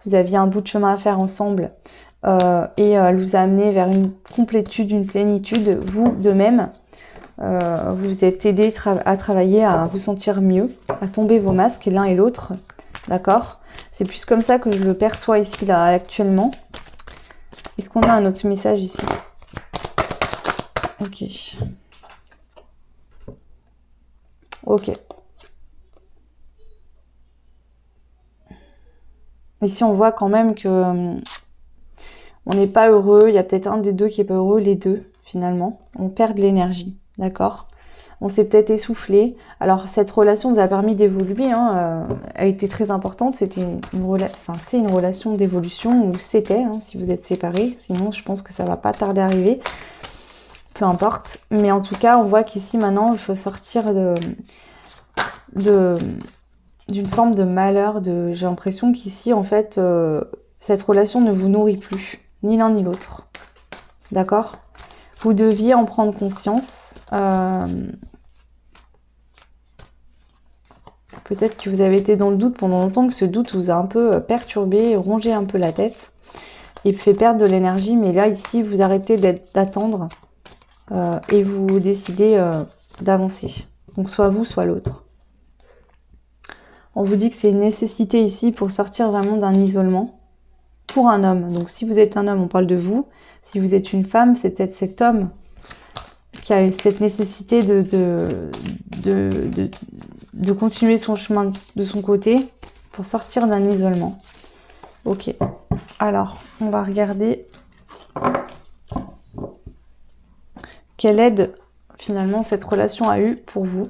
vous aviez un bout de chemin à faire ensemble, et elle vous a amené vers une complétude, une plénitude. Vous, de même, vous vous êtes aidé à travailler, à vous sentir mieux, à tomber vos masques l'un et l'autre. D'accord? C'est plus comme ça que je le perçois ici, là, actuellement. Est-ce qu'on a un autre message ici? Ok. Ok. Ici, on voit quand même que on n'est pas heureux. Il y a peut-être un des deux qui est pas heureux, les deux, finalement. On perd de l'énergie, d'accord? On s'est peut-être essoufflé. Alors, cette relation vous a permis d'évoluer, hein, a été très importante. C'était c'est une relation d'évolution, ou c'était, hein, si vous êtes séparés. Sinon, je pense que ça va pas tarder à arriver. Peu importe. Mais en tout cas, on voit qu'ici, maintenant, il faut sortir d'une forme de malheur. J'ai l'impression qu'ici, en fait, cette relation ne vous nourrit plus, ni l'un ni l'autre. D'accord? Vous deviez en prendre conscience. Peut-être que vous avez été dans le doute pendant longtemps, que ce doute vous a un peu perturbé, rongé un peu la tête et fait perdre de l'énergie. Mais là, ici, vous arrêtez d'attendre et vous décidez d'avancer. Donc, soit vous, soit l'autre. On vous dit que c'est une nécessité ici pour sortir vraiment d'un isolement pour un homme. Donc, si vous êtes un homme, on parle de vous. Si vous êtes une femme, c'est peut-être cet homme qui a cette nécessité de continuer son chemin de son côté pour sortir d'un isolement. Ok, alors on va regarder quelle aide finalement cette relation a eu pour vous.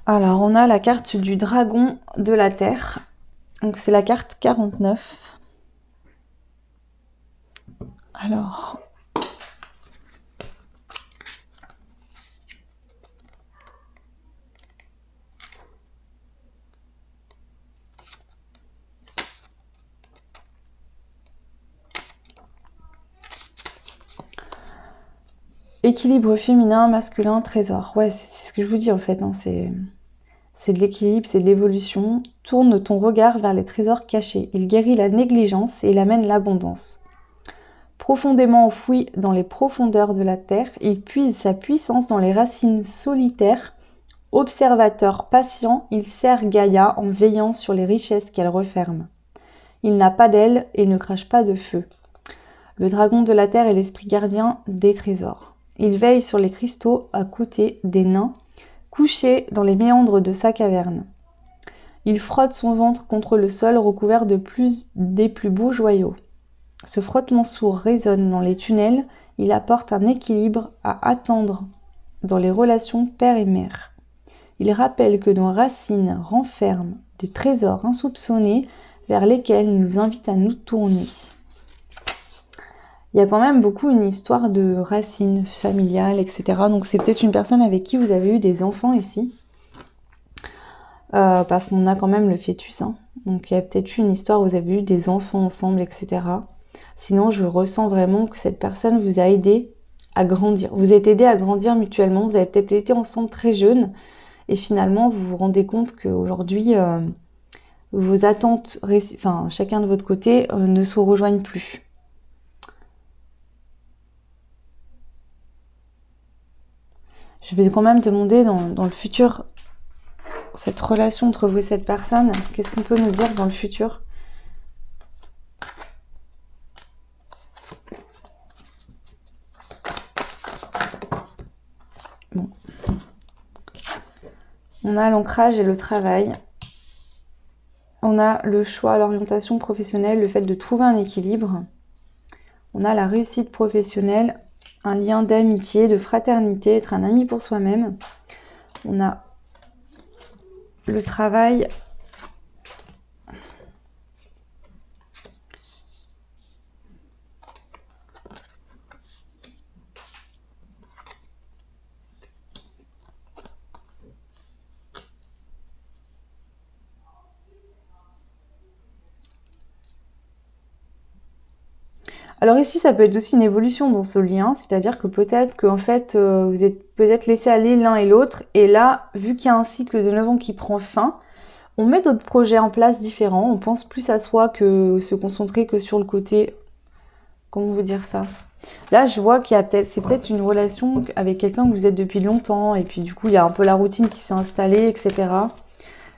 Alors on a la carte du dragon de la terre, donc c'est la carte 49. Alors équilibre féminin, masculin, trésor. Ouais, c'est ce que je vous dis en fait, hein, c'est de l'équilibre, c'est de l'évolution. Tourne ton regard vers les trésors cachés. Il guérit la négligence et il amène l'abondance. Profondément enfoui dans les profondeurs de la terre, il puise sa puissance dans les racines solitaires. Observateur patient, il sert Gaïa en veillant sur les richesses qu'elle referme. Il n'a pas d'ailes et ne crache pas de feu. Le dragon de la terre est l'esprit gardien des trésors. Il veille sur les cristaux à côté des nains, couchés dans les méandres de sa caverne. Il frotte son ventre contre le sol recouvert des plus beaux joyaux. Ce frottement sourd résonne dans les tunnels, il apporte un équilibre à attendre dans les relations père et mère. Il rappelle que nos racines renferment des trésors insoupçonnés vers lesquels il nous invite à nous tourner. Il y a quand même beaucoup une histoire de racines familiales, etc. Donc c'est peut-être une personne avec qui vous avez eu des enfants ici. Parce qu'on a quand même le fœtus. Hein. Donc il y a peut-être eu une histoire où vous avez eu des enfants ensemble, etc. Sinon, je ressens vraiment que cette personne vous a aidé à grandir. Vous êtes aidé à grandir mutuellement. Vous avez peut-être été ensemble très jeunes. Et finalement, vous vous rendez compte qu'aujourd'hui, vos attentes, chacun de votre côté, ne se rejoignent plus. Je vais quand même demander dans le futur, cette relation entre vous et cette personne, qu'est-ce qu'on peut nous dire dans le futur ? Bon. On a l'ancrage et le travail. On a le choix, l'orientation professionnelle, le fait de trouver un équilibre. On a la réussite professionnelle, un lien d'amitié, de fraternité, être un ami pour soi-même. On a le travail. Alors ici, ça peut être aussi une évolution dans ce lien, c'est-à-dire que peut-être que en fait, vous êtes peut-être laissé aller l'un et l'autre, et là, vu qu'il y a un cycle de 9 ans qui prend fin, on met d'autres projets en place différents, on pense plus à soi que se concentrer que sur le côté... Comment vous dire ça? Là, je vois qu'il y a peut-être, c'est peut-être une relation avec quelqu'un que vous êtes depuis longtemps, et puis du coup, il y a un peu la routine qui s'est installée, etc.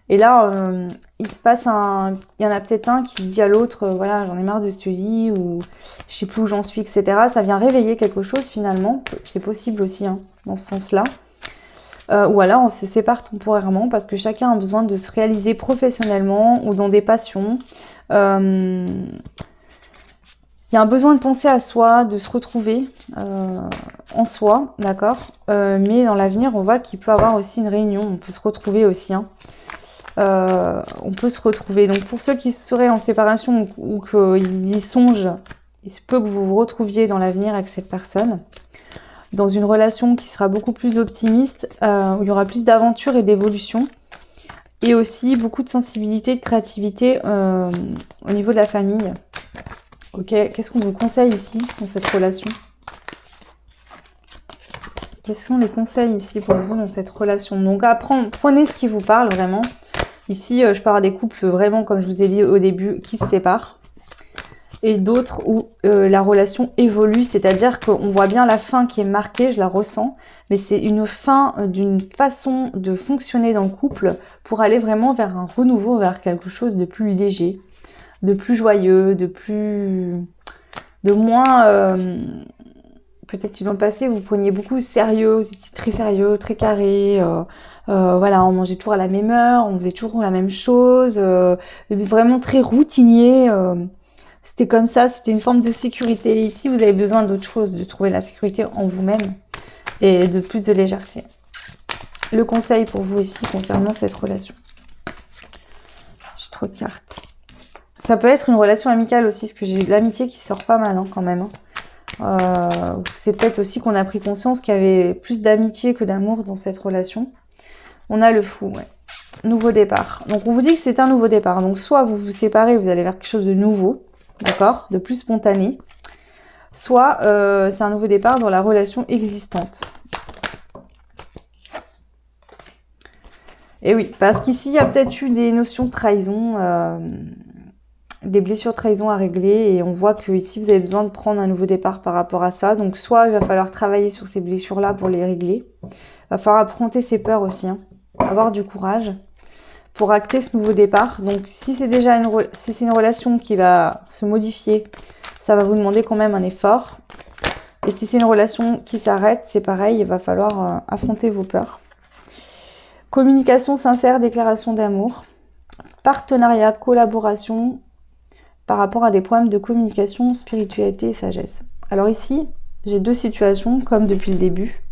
Et là, il se passe il y en a peut-être un qui dit à l'autre, voilà, j'en ai marre de cette vie, ou je sais plus où j'en suis, etc. Ça vient réveiller quelque chose finalement. C'est possible aussi, hein, dans ce sens-là. Ou alors on se sépare temporairement parce que chacun a besoin de se réaliser professionnellement ou dans des passions. Il y a un besoin de penser à soi, de se retrouver en soi, d'accord. Mais dans l'avenir, on voit qu'il peut y avoir aussi une réunion, on peut se retrouver aussi, hein. On peut se retrouver. Donc pour ceux qui seraient en séparation ou qu'ils y songent, il se peut que vous vous retrouviez dans l'avenir avec cette personne, dans une relation qui sera beaucoup plus optimiste, où il y aura plus d'aventure et d'évolution, et aussi beaucoup de sensibilité, de créativité au niveau de la famille. Ok, qu'est-ce qu'on vous conseille ici dans cette relation? Quels sont les conseils ici pour vous dans cette relation? Donc prenez ce qui vous parle vraiment. Ici, je parle des couples vraiment, comme je vous ai dit au début, qui se séparent. Et d'autres où la relation évolue, c'est-à-dire qu'on voit bien la fin qui est marquée, je la ressens, mais c'est une fin d'une façon de fonctionner dans le couple pour aller vraiment vers un renouveau, vers quelque chose de plus léger, de plus joyeux, de moins... peut-être que dans le passé, vous preniez beaucoup sérieux, vous étiez très sérieux, très carré, voilà, on mangeait toujours à la même heure, on faisait toujours la même chose, vraiment très routinier, c'était comme ça, c'était une forme de sécurité. Ici, vous avez besoin d'autre chose, de trouver la sécurité en vous-même et de plus de légèreté. Le conseil pour vous ici concernant cette relation. J'ai trop de cartes. Ça peut être une relation amicale aussi, parce que j'ai l'amitié qui sort pas mal hein, quand même. C'est peut-être aussi qu'on a pris conscience qu'il y avait plus d'amitié que d'amour dans cette relation. On a le fou, ouais. Nouveau départ. Donc on vous dit que c'est un nouveau départ. Donc soit vous vous séparez, vous allez vers quelque chose de nouveau, d'accord, de plus spontané. Soit c'est un nouveau départ dans la relation existante. Et oui, parce qu'ici il y a peut-être eu des notions de trahison, des blessures de trahison à régler, et on voit que ici vous avez besoin de prendre un nouveau départ par rapport à ça. Donc soit il va falloir travailler sur ces blessures là pour les régler, il va falloir affronter ses peurs aussi, hein, avoir du courage pour acter ce nouveau départ. Donc si c'est déjà une relation qui va se modifier, ça va vous demander quand même un effort, et si c'est une relation qui s'arrête, c'est pareil, il va falloir affronter vos peurs. Communication sincère, déclaration d'amour, partenariat, collaboration par rapport à des problèmes de communication, spiritualité et sagesse. Alors ici, j'ai deux situations, comme depuis le début.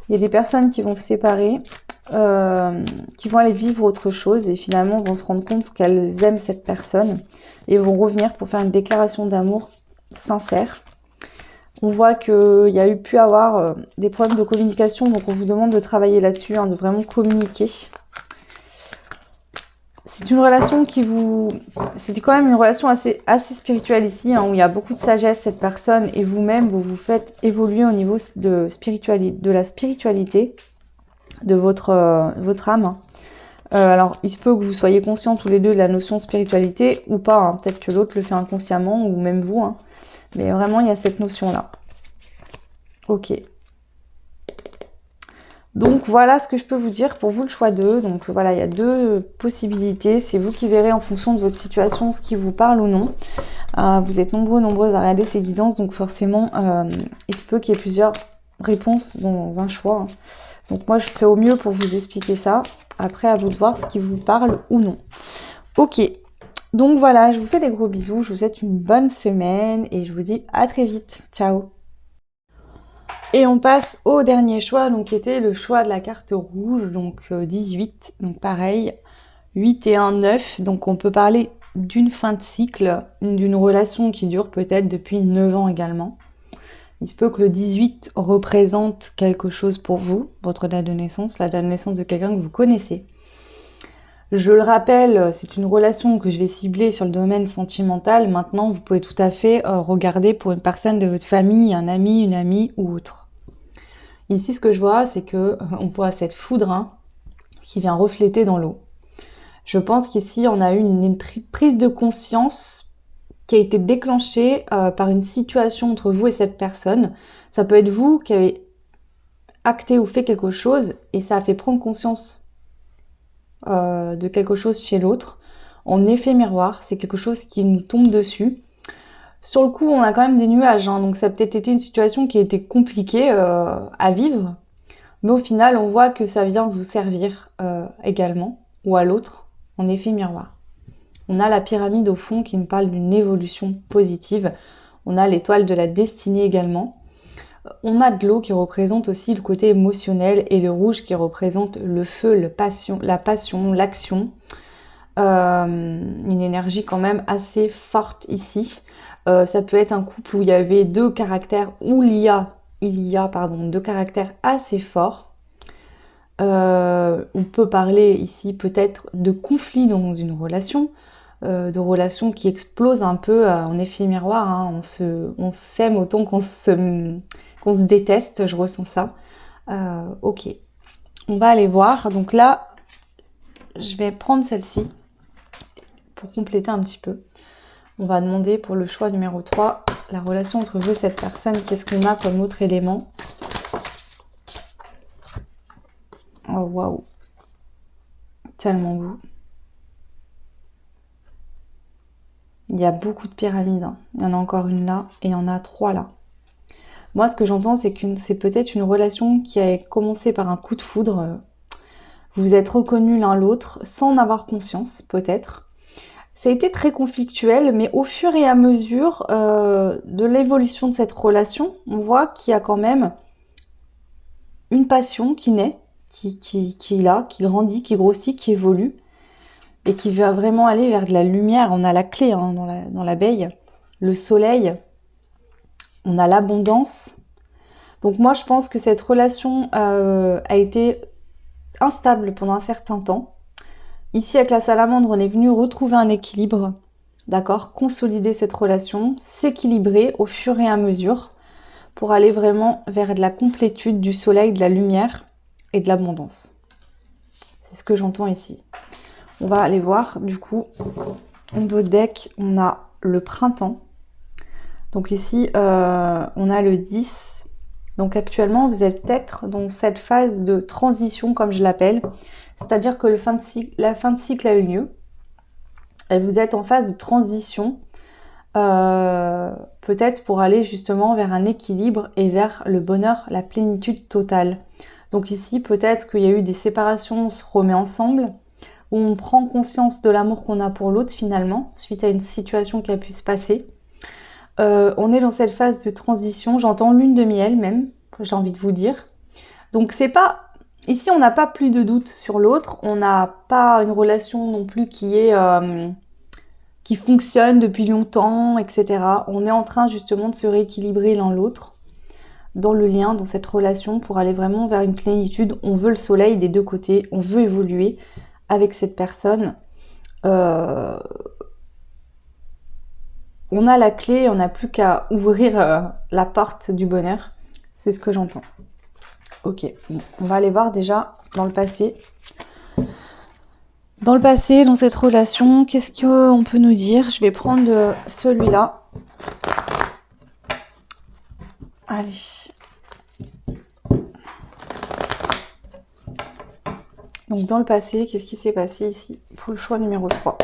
Il y a des personnes qui vont se séparer, qui vont aller vivre autre chose et finalement vont se rendre compte qu'elles aiment cette personne et vont revenir pour faire une déclaration d'amour sincère. On voit qu'il y a pu avoir des problèmes de communication, donc on vous demande de travailler là-dessus, hein, de vraiment communiquer. C'est une relation qui vous... C'est quand même une relation assez spirituelle ici, hein, où il y a beaucoup de sagesse, cette personne, et vous-même, vous vous faites évoluer au niveau de la spiritualité de votre âme. Alors, il se peut que vous soyez conscients tous les deux de la notion de spiritualité, ou pas, hein. Peut-être que l'autre le fait inconsciemment, ou même vous, hein. Mais vraiment, il y a cette notion-là. Ok. Donc voilà ce que je peux vous dire pour vous, le choix 2. Donc voilà, il y a deux possibilités. C'est vous qui verrez en fonction de votre situation ce qui vous parle ou non. Vous êtes nombreuses à regarder ces guidances, donc forcément, il se peut qu'il y ait plusieurs réponses dans un choix, hein. Donc moi, je fais au mieux pour vous expliquer ça. Après, à vous de voir ce qui vous parle ou non. Ok. Donc voilà, je vous fais des gros bisous. Je vous souhaite une bonne semaine et je vous dis à très vite. Ciao. Et on passe au dernier choix, donc qui était le choix de la carte rouge, donc 18, donc pareil, 8 et 1, 9, donc on peut parler d'une fin de cycle, d'une relation qui dure peut-être depuis 9 ans également. Il se peut que le 18 représente quelque chose pour vous, votre date de naissance, la date de naissance de quelqu'un que vous connaissez. Je le rappelle, c'est une relation que je vais cibler sur le domaine sentimental. Maintenant, vous pouvez tout à fait regarder pour une personne de votre famille, un ami, une amie ou autre. Ici, ce que je vois, c'est que on voit cette foudre hein, qui vient refléter dans l'eau. Je pense qu'ici, on a eu une prise de conscience qui a été déclenchée par une situation entre vous et cette personne. Ça peut être vous qui avez acté ou fait quelque chose et ça a fait prendre conscience de quelque chose chez l'autre. En effet miroir, c'est quelque chose qui nous tombe dessus. Sur le coup, on a quand même des nuages, hein, donc ça a peut-être été une situation qui a été compliquée à vivre, mais au final, on voit que ça vient vous servir également, ou à l'autre, en effet miroir. On a la pyramide au fond qui nous parle d'une évolution positive. On a l'étoile de la destinée également. On a de l'eau qui représente aussi le côté émotionnel et le rouge qui représente le feu, la passion, l'action. Une énergie quand même assez forte ici. Ça peut être un couple où il y avait deux caractères, où deux caractères assez forts. On peut parler ici peut-être de conflit dans une relation, de relations qui explosent un peu en effet miroir. Hein. On s'aime autant qu'on se déteste, je ressens ça. Ok, on va aller voir. Donc là, je vais prendre celle-ci pour compléter un petit peu. On va demander pour le choix numéro 3, la relation entre vous et cette personne. Qu'est-ce qu'on a comme autre élément? Oh waouh, tellement beau. Il y a beaucoup de pyramides. Hein. Il y en a encore une là et il y en a 3 là. Moi, ce que j'entends, c'est que c'est peut-être une relation qui a commencé par un coup de foudre. Vous vous êtes reconnus l'un l'autre sans en avoir conscience, peut-être. Ça a été très conflictuel, mais au fur et à mesure de l'évolution de cette relation, on voit qu'il y a quand même une passion qui naît, qui est là, qui grandit, qui grossit, qui évolue, et qui va vraiment aller vers de la lumière. On a la clé hein, dans l'abeille, le soleil, on a l'abondance. Donc moi, je pense que cette relation a été instable pendant un certain temps. Ici, avec la salamandre, on est venu retrouver un équilibre, d'accord, consolider cette relation, s'équilibrer au fur et à mesure pour aller vraiment vers de la complétude, du soleil, de la lumière et de l'abondance. C'est ce que j'entends ici. On va aller voir, du coup, en dos de deck, on a le printemps. Donc ici, on a le 10. Donc actuellement, vous êtes peut-être dans cette phase de transition, comme je l'appelle. C'est-à-dire que la fin de cycle a eu lieu. Et vous êtes en phase de transition, peut-être pour aller justement vers un équilibre et vers le bonheur, la plénitude totale. Donc ici, peut-être qu'il y a eu des séparations, on se remet ensemble, où on prend conscience de l'amour qu'on a pour l'autre finalement, suite à une situation qui a pu se passer. On est dans cette phase de transition, j'entends lune de miel même, j'ai envie de vous dire. Donc c'est pas... Ici, on n'a pas plus de doute sur l'autre, on n'a pas une relation non plus qui fonctionne depuis longtemps, etc. On est en train justement de se rééquilibrer l'un l'autre dans le lien, dans cette relation pour aller vraiment vers une plénitude. On veut le soleil des deux côtés, on veut évoluer avec cette personne. On a la clé, on n'a plus qu'à ouvrir la porte du bonheur. C'est ce que j'entends. Ok, bon, on va aller voir déjà dans le passé. Dans le passé, dans cette relation, qu'est-ce qu'on peut nous dire? Je vais prendre celui-là. Allez. Donc dans le passé, qu'est-ce qui s'est passé ici pour le choix numéro 3?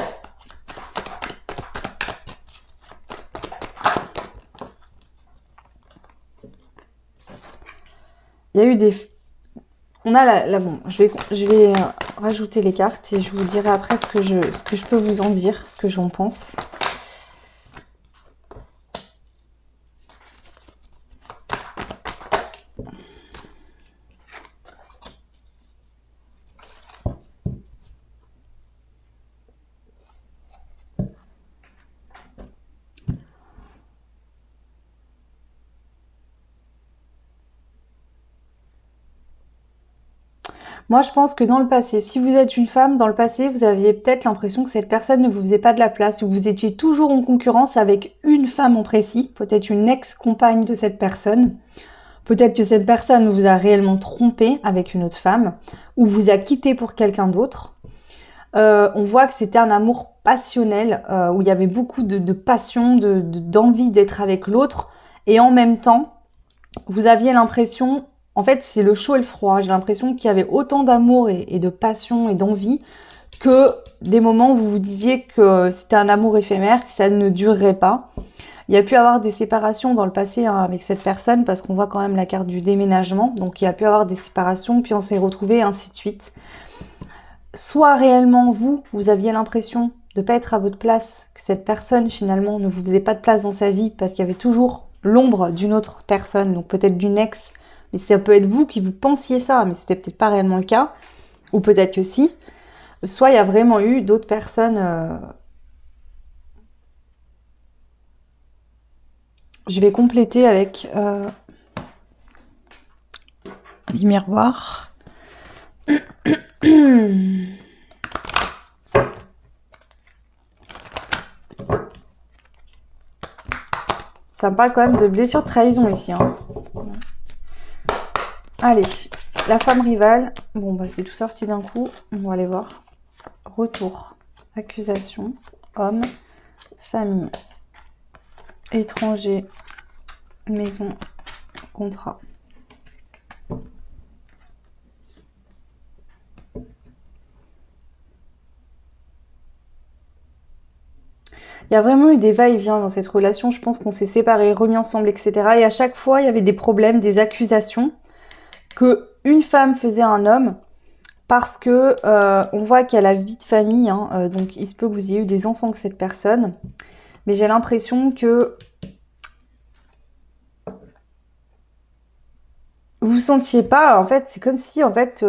Il y a eu des... On a bon, je vais rajouter les cartes et je vous dirai après ce que je peux vous en dire, ce que j'en pense. Moi, je pense que dans le passé, si vous êtes une femme, dans le passé, vous aviez peut-être l'impression que cette personne ne vous faisait pas de la place, ou vous étiez toujours en concurrence avec une femme en précis, peut-être une ex-compagne de cette personne. Peut-être que cette personne vous a réellement trompé avec une autre femme, ou vous a quitté pour quelqu'un d'autre. On voit que c'était un amour passionnel, où il y avait beaucoup de passion, d'envie d'être avec l'autre, et en même temps, vous aviez l'impression, en fait c'est le chaud et le froid, j'ai l'impression qu'il y avait autant d'amour et de passion et d'envie que des moments où vous vous disiez que c'était un amour éphémère, que ça ne durerait pas. Il y a pu avoir des séparations dans le passé hein, avec cette personne parce qu'on voit quand même la carte du déménagement, donc il y a pu avoir des séparations, puis on s'est retrouvés, ainsi de suite. Soit réellement vous aviez l'impression de ne pas être à votre place, que cette personne finalement ne vous faisait pas de place dans sa vie parce qu'il y avait toujours l'ombre d'une autre personne, donc peut-être d'une ex, mais ça peut être vous qui vous pensiez ça, mais c'était peut-être pas réellement le cas, ou peut-être que si. Soit il y a vraiment eu d'autres personnes. Je vais compléter avec les miroirs. Ça me parle quand même de blessure de trahison ici. Hein. Allez, la femme rivale. Bon, bah c'est tout sorti d'un coup. On va aller voir. Retour, accusation, homme, famille, étranger, maison, contrat. Il y a vraiment eu des va-et-vient dans cette relation. Je pense qu'on s'est séparés, remis ensemble, etc. Et à chaque fois, il y avait des problèmes, des accusations que une femme faisait à un homme parce que on voit qu'il y a la vie de famille. Hein, donc, il se peut que vous ayez eu des enfants avec cette personne. Mais j'ai l'impression que vous vous sentiez pas, en fait, c'est comme si, en fait,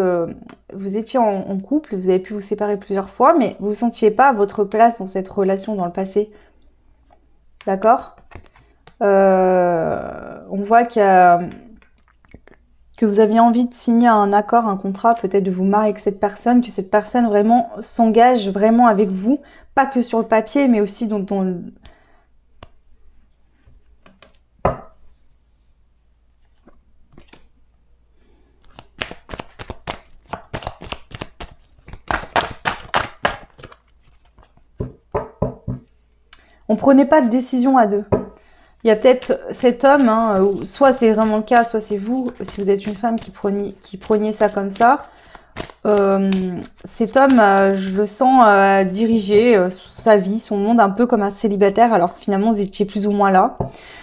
vous étiez en couple, vous avez pu vous séparer plusieurs fois, mais vous vous sentiez pas à votre place dans cette relation dans le passé. D'accord On voit que vous aviez envie de signer un accord, un contrat, peut-être de vous marier avec cette personne, que cette personne vraiment s'engage vraiment avec vous, pas que sur le papier, mais aussi dans le... On prenait pas de décision à deux. Il y a peut-être cet homme, hein, soit c'est vraiment le cas, soit c'est vous, si vous êtes une femme qui preniez ça comme ça. Cet homme, je le sens diriger sa vie, son monde un peu comme un célibataire, alors que finalement vous étiez plus ou moins là.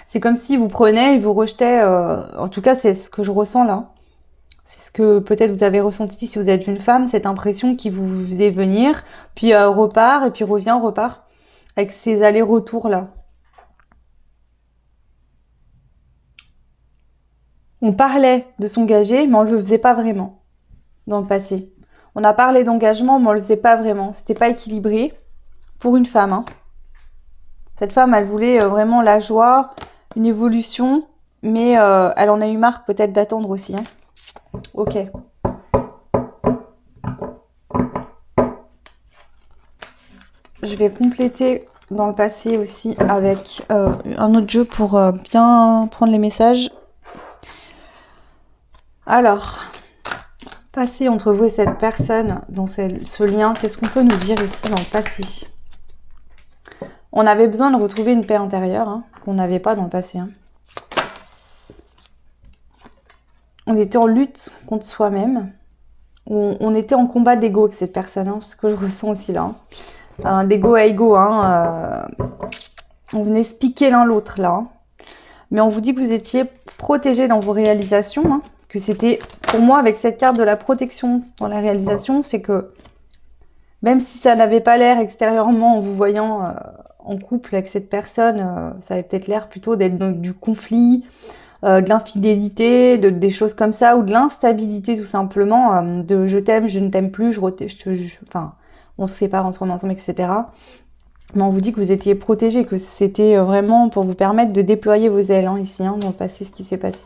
C'est comme si vous prenait et vous rejetait, en tout cas c'est ce que je ressens là. C'est ce que peut-être vous avez ressenti si vous êtes une femme, cette impression qui vous faisait venir, puis repart, et puis revient, repart, avec ces allers-retours là. On parlait de s'engager, mais on ne le faisait pas vraiment dans le passé. On a parlé d'engagement, mais on ne le faisait pas vraiment. C'était pas équilibré pour une femme. Hein. Cette femme, elle voulait vraiment la joie, une évolution, mais elle en a eu marre peut-être d'attendre aussi. Hein. Ok. Je vais compléter dans le passé aussi avec un autre jeu pour bien prendre les messages. Alors, passé entre vous et cette personne, dans ce lien, qu'est-ce qu'on peut nous dire ici dans le passé? On avait besoin de retrouver une paix intérieure, hein, qu'on n'avait pas dans le passé. Hein. On était en lutte contre soi-même. On était en combat d'ego avec cette personne, hein, c'est ce que je ressens aussi là. Hein. D'ego à ego, hein, on venait se piquer l'un l'autre là. Hein. Mais on vous dit que vous étiez protégés dans vos réalisations, hein, que c'était, pour moi, avec cette carte de la protection dans la réalisation, c'est que même si ça n'avait pas l'air extérieurement en vous voyant en couple avec cette personne, ça avait peut-être l'air plutôt d'être du conflit, de l'infidélité, des choses comme ça, ou de l'instabilité tout simplement, de je t'aime, je ne t'aime plus, enfin, on se sépare, on se remet ensemble, etc. Mais on vous dit que vous étiez protégés, que c'était vraiment pour vous permettre de déployer vos ailes, hein, ici, hein, dans le passé, ce qui s'est passé.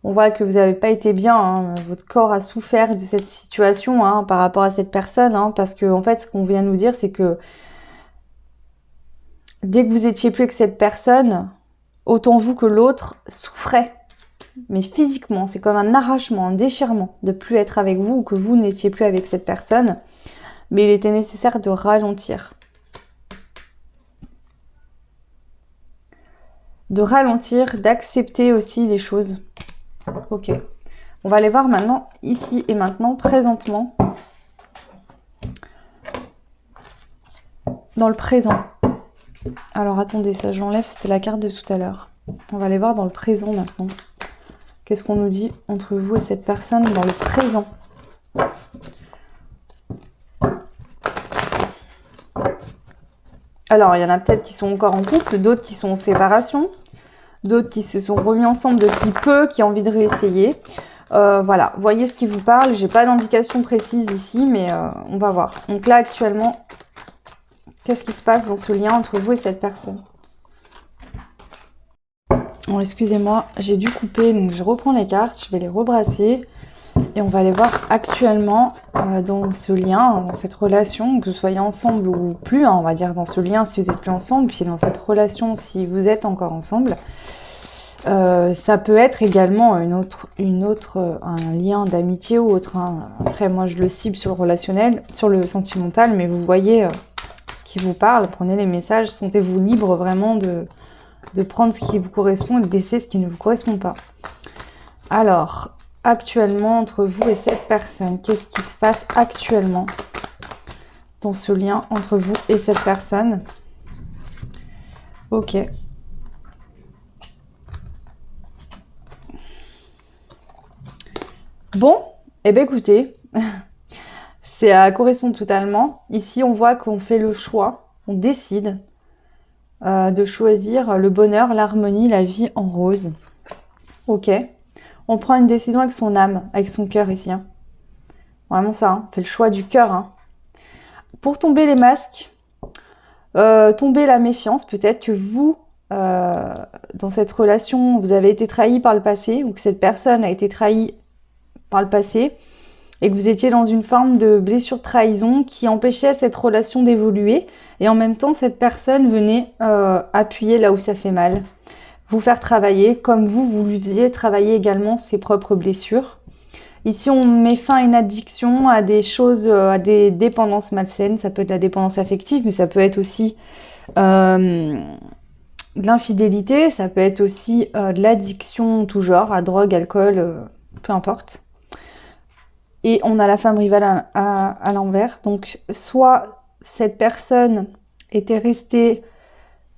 On voit que vous n'avez pas été bien, hein. Votre corps a souffert de cette situation hein, par rapport à cette personne, hein, parce que en fait, ce qu'on vient nous dire, c'est que dès que vous étiez plus avec cette personne, autant vous que l'autre souffrait. Mais physiquement, c'est comme un arrachement, un déchirement de plus être avec vous ou que vous n'étiez plus avec cette personne. Mais il était nécessaire de ralentir. De ralentir, d'accepter aussi les choses. Ok. On va aller voir maintenant, ici et maintenant, présentement. Dans le présent. Alors attendez, ça je l'enlève, c'était la carte de tout à l'heure. On va aller voir dans le présent maintenant. Qu'est-ce qu'on nous dit entre vous et cette personne dans le présent? Alors, il y en a peut-être qui sont encore en couple, d'autres qui sont en séparation, d'autres qui se sont remis ensemble depuis peu, qui ont envie de réessayer. Voilà, voyez ce qui vous parle. J'ai pas d'indication précise ici, mais on va voir. Donc là, actuellement, qu'est-ce qui se passe dans ce lien entre vous et cette personne? Bon, excusez-moi, j'ai dû couper, donc je reprends les cartes, je vais les rebrasser. Et on va aller voir actuellement dans ce lien, dans cette relation, que vous soyez ensemble ou plus, hein, on va dire dans ce lien si vous n'êtes plus ensemble, puis dans cette relation si vous êtes encore ensemble. Ça peut être également un lien d'amitié ou autre. Hein. Après, moi je le cible sur le relationnel, sur le sentimental, mais vous voyez ce qui vous parle, prenez les messages, sentez-vous libre vraiment de prendre ce qui vous correspond et de laisser ce qui ne vous correspond pas. Alors, actuellement, entre vous et cette personne, qu'est-ce qui se passe actuellement dans ce lien entre vous et cette personne? Ok. Bon, eh bien écoutez, ça correspond totalement. Ici, on voit qu'on fait le choix, on décide de choisir le bonheur, l'harmonie, la vie en rose. Ok. On prend une décision avec son âme, avec son cœur ici. Hein. Vraiment ça, hein. On fait le choix du cœur. Hein. Pour tomber les masques, tomber la méfiance, peut-être que vous, dans cette relation, vous avez été trahi par le passé, ou que cette personne a été trahie par le passé, et que vous étiez dans une forme de blessure trahison qui empêchait cette relation d'évoluer, et en même temps, cette personne venait appuyer là où ça fait mal. Vous faire travailler, comme vous lui faisiez travailler également ses propres blessures. Ici, on met fin à une addiction, à des choses, à des dépendances malsaines. Ça peut être la dépendance affective, mais ça peut être aussi de l'infidélité, ça peut être aussi de l'addiction tout genre, à drogue, alcool, peu importe. Et on a la femme rivale à l'envers. Donc, soit cette personne était restée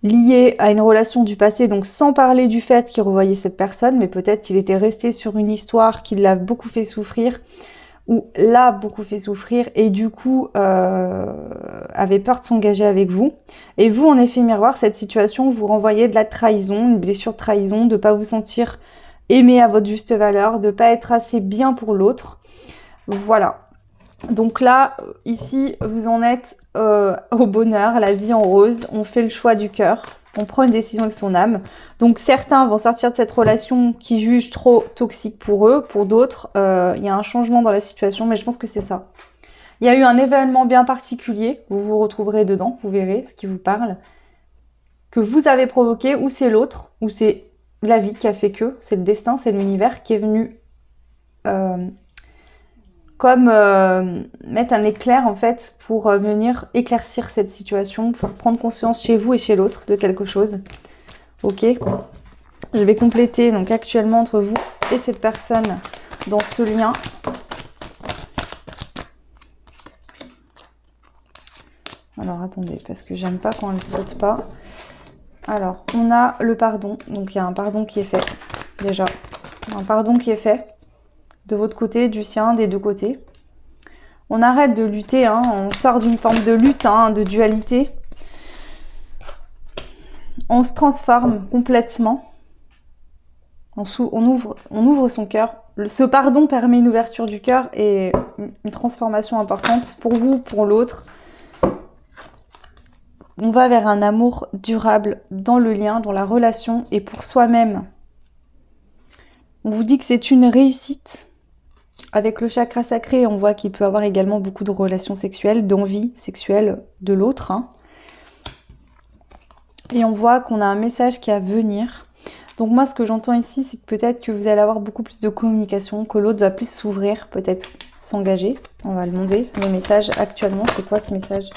lié à une relation du passé, donc sans parler du fait qu'il revoyait cette personne, mais peut-être qu'il était resté sur une histoire qui l'a beaucoup fait souffrir, ou l'a beaucoup fait souffrir, et du coup avait peur de s'engager avec vous. Et vous, en effet miroir, cette situation vous renvoyait de la trahison, une blessure de trahison, de ne pas vous sentir aimé à votre juste valeur, de ne pas être assez bien pour l'autre. Voilà. Donc là, ici, vous en êtes au bonheur, la vie en rose. On fait le choix du cœur. On prend une décision avec son âme. Donc certains vont sortir de cette relation qui jugent trop toxique pour eux. Pour d'autres, il y a un changement dans la situation, mais je pense que c'est ça. Il y a eu un événement bien particulier. Vous vous retrouverez dedans, vous verrez ce qui vous parle. Que vous avez provoqué, ou c'est l'autre, ou c'est la vie qui a fait que. C'est le destin, c'est l'univers qui est venu... mettre un éclair en fait pour venir éclaircir cette situation, pour prendre conscience chez vous et chez l'autre de quelque chose. Ok, je vais compléter donc actuellement entre vous et cette personne dans ce lien. Alors attendez, parce que j'aime pas quand elle saute pas. Alors on a le pardon, donc il y a un pardon qui est fait déjà, un pardon qui est fait. De votre côté, du sien, des deux côtés. On arrête de lutter, hein, on sort d'une forme de lutte, hein, de dualité. On se transforme complètement. On ouvre son cœur. Ce pardon permet une ouverture du cœur et une transformation importante pour vous, pour l'autre. On va vers un amour durable dans le lien, dans la relation et pour soi-même. On vous dit que c'est une réussite. Avec le chakra sacré, on voit qu'il peut avoir également beaucoup de relations sexuelles, d'envie sexuelle de l'autre. Hein. Et on voit qu'on a un message qui est à venir. Donc moi, ce que j'entends ici, c'est que peut-être que vous allez avoir beaucoup plus de communication, que l'autre va plus s'ouvrir, peut-être s'engager. On va le demander. Le message actuellement, c'est quoi ce message?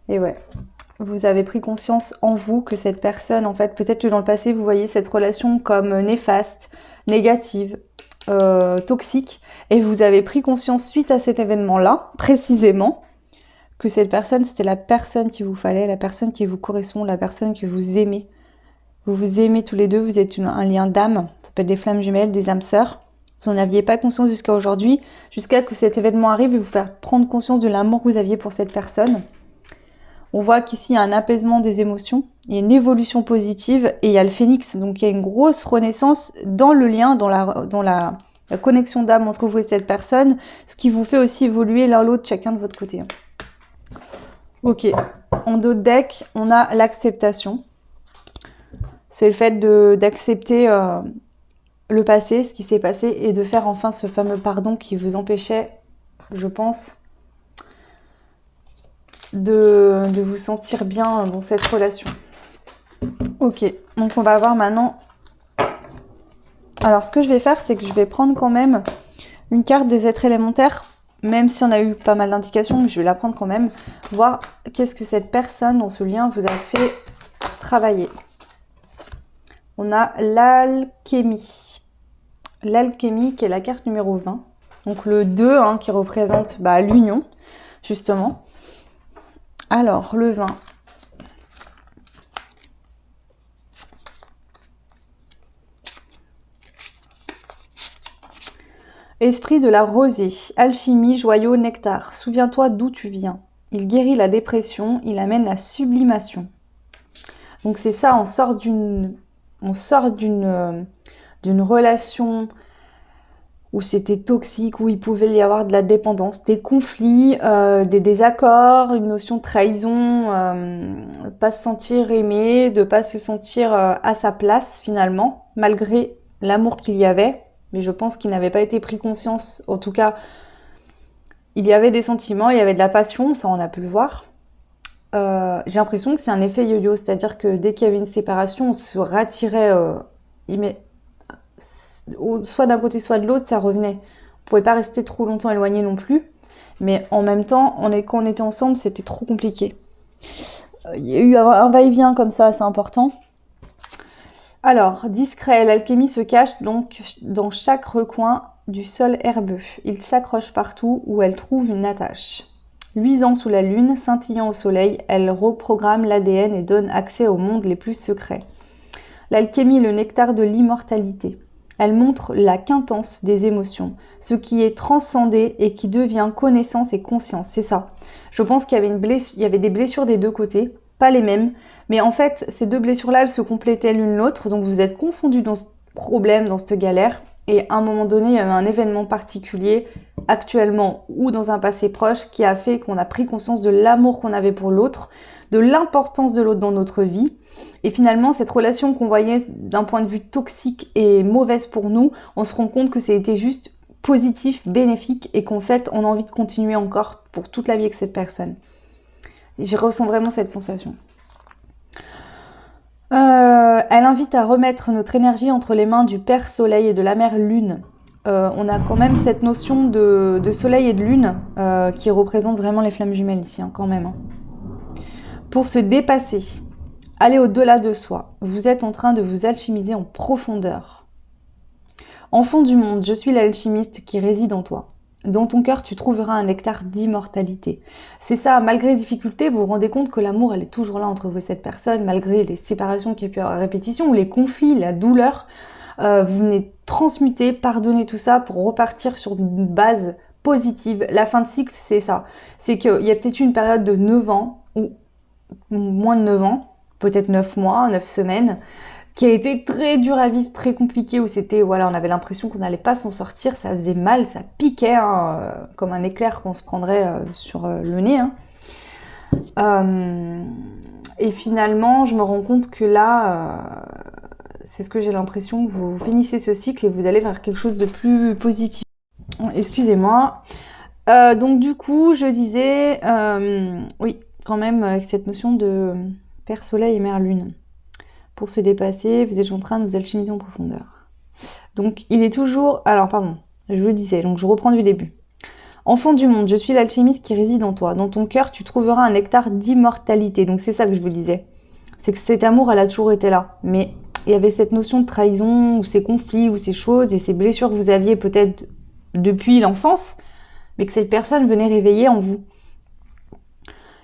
Et ouais, vous avez pris conscience en vous que cette personne, en fait, peut-être que dans le passé, vous voyez cette relation comme néfaste, négative, toxique. Et vous avez pris conscience suite à cet événement-là, précisément, que cette personne, c'était la personne qu'il vous fallait, la personne qui vous correspond, la personne que vous aimez. Vous vous aimez tous les deux, vous êtes un lien d'âme, ça peut être des flammes jumelles, des âmes sœurs. Vous n'en aviez pas conscience jusqu'à aujourd'hui, jusqu'à que cet événement arrive et vous faire prendre conscience de l'amour que vous aviez pour cette personne. On voit qu'ici, il y a un apaisement des émotions, il y a une évolution positive et il y a le phénix. Donc, il y a une grosse renaissance dans le lien, dans la connexion d'âme entre vous et cette personne, ce qui vous fait aussi évoluer l'un l'autre, chacun de votre côté. Ok, en dos de deck, on a l'acceptation. C'est le fait d'accepter le passé, ce qui s'est passé, et de faire enfin ce fameux pardon qui vous empêchait, je pense, de vous sentir bien dans cette relation. Ok, donc on va voir maintenant. Alors ce que je vais faire, c'est que je vais prendre quand même une carte des êtres élémentaires, même si on a eu pas mal d'indications, mais je vais la prendre quand même, voir qu'est-ce que cette personne dans ce lien vous a fait travailler. On a l'alchimie. L'alchimie qui est la carte numéro 20. Donc le 2 hein, qui représente l'union, justement. Alors, le 20. Esprit de la rosée, alchimie, joyau, nectar. Souviens-toi d'où tu viens. Il guérit la dépression, il amène la sublimation. Donc c'est ça, on sort d'une relation où c'était toxique, où il pouvait y avoir de la dépendance, des conflits, des désaccords, une notion de trahison, pas se sentir aimé, de pas se sentir à sa place finalement, malgré l'amour qu'il y avait. Mais je pense qu'il n'avait pas été pris conscience, en tout cas, il y avait des sentiments, il y avait de la passion, ça on a pu le voir. J'ai l'impression que c'est un effet yo-yo, c'est-à-dire que dès qu'il y avait une séparation, on se rattirait, soit d'un côté, soit de l'autre, ça revenait. On pouvait pas rester trop longtemps éloigné non plus, mais en même temps, quand on était ensemble, c'était trop compliqué. Il y a eu un va-et-vient comme ça, c'est important. Alors, discret, l'alchimie se cache donc dans chaque recoin du sol herbeux. Il s'accroche partout où elle trouve une attache. Luisant sous la lune, scintillant au soleil, elle reprogramme l'ADN et donne accès aux mondes les plus secrets. L'alchimie, le nectar de l'immortalité. Elle montre la quintance des émotions, ce qui est transcendé et qui devient connaissance et conscience. C'est ça. Je pense qu'il y avait des blessures des deux côtés, pas les mêmes, mais en fait, ces deux blessures-là, elles se complétaient l'une l'autre, donc vous êtes confondus dans ce problème, dans cette galère, et à un moment donné, il y avait un événement particulier, actuellement ou dans un passé proche, qui a fait qu'on a pris conscience de l'amour qu'on avait pour l'autre, de l'importance de l'autre dans notre vie, et finalement, cette relation qu'on voyait d'un point de vue toxique et mauvaise pour nous, on se rend compte que c'était juste positif, bénéfique, et qu'en fait, on a envie de continuer encore pour toute la vie avec cette personne. Et je ressens vraiment cette sensation. Elle invite à remettre notre énergie entre les mains du Père Soleil et de la Mère Lune. On a quand même cette notion de Soleil et de Lune qui représente vraiment les flammes jumelles ici, hein, quand même. Hein. Pour se dépasser, aller au-delà de soi, vous êtes en train de vous alchimiser en profondeur. Enfant du monde, je suis l'alchimiste qui réside en toi. Dans ton cœur, tu trouveras un nectar d'immortalité. C'est ça, malgré les difficultés, vous vous rendez compte que l'amour, elle est toujours là entre vous et cette personne, malgré les séparations qu'il y a pu avoir à répétition, ou les conflits, la douleur. Vous venez transmuter, pardonner tout ça pour repartir sur une base positive. La fin de cycle, c'est ça. C'est qu'il y a peut-être eu une période de 9 ans, ou moins de 9 ans, peut-être 9 mois, 9 semaines, qui a été très dur à vivre, très compliqué, où c'était, voilà, on avait l'impression qu'on n'allait pas s'en sortir, ça faisait mal, ça piquait, hein, comme un éclair qu'on se prendrait sur le nez. Hein. Et finalement, je me rends compte que là, c'est ce que j'ai l'impression, que vous finissez ce cycle et vous allez vers quelque chose de plus positif. Excusez-moi. Donc du coup, je disais, oui, quand même, avec cette notion de Père Soleil et Mère Lune. Pour se dépasser, vous êtes en train de vous alchimiser en profondeur. Donc il est toujours... Alors pardon, je vous le disais, donc je reprends du début. Enfant du monde, je suis l'alchimiste qui réside en toi. Dans ton cœur, tu trouveras un nectar d'immortalité. Donc c'est ça que je vous disais. C'est que cet amour, elle a toujours été là. Mais il y avait cette notion de trahison, ou ces conflits, ou ces choses, et ces blessures que vous aviez peut-être depuis l'enfance, mais que cette personne venait réveiller en vous.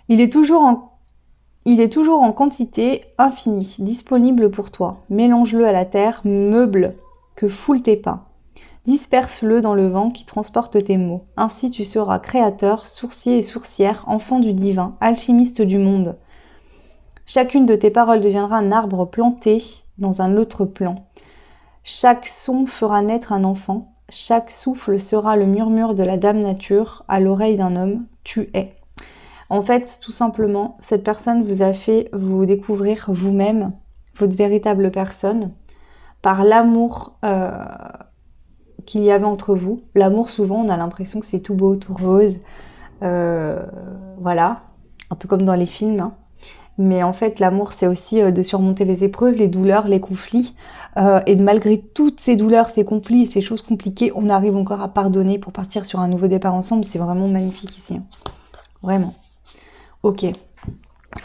Il est toujours en quantité infinie, disponible pour toi. Mélange-le à la terre, meuble que foule tes pas. Disperse-le dans le vent qui transporte tes mots. Ainsi tu seras créateur, sourcier et sourcière, enfant du divin, alchimiste du monde. Chacune de tes paroles deviendra un arbre planté dans un autre plan. Chaque son fera naître un enfant. Chaque souffle sera le murmure de la Dame Nature à l'oreille d'un homme. Tu es. En fait, tout simplement, cette personne vous a fait vous découvrir vous-même, votre véritable personne, par l'amour qu'il y avait entre vous. L'amour, souvent, on a l'impression que c'est tout beau, tout rose. Voilà, un peu comme dans les films. Hein. Mais en fait, l'amour, c'est aussi de surmonter les épreuves, les douleurs, les conflits. Et malgré toutes ces douleurs, ces conflits, ces choses compliquées, on arrive encore à pardonner pour partir sur un nouveau départ ensemble. C'est vraiment magnifique ici. Hein. Vraiment. Ok.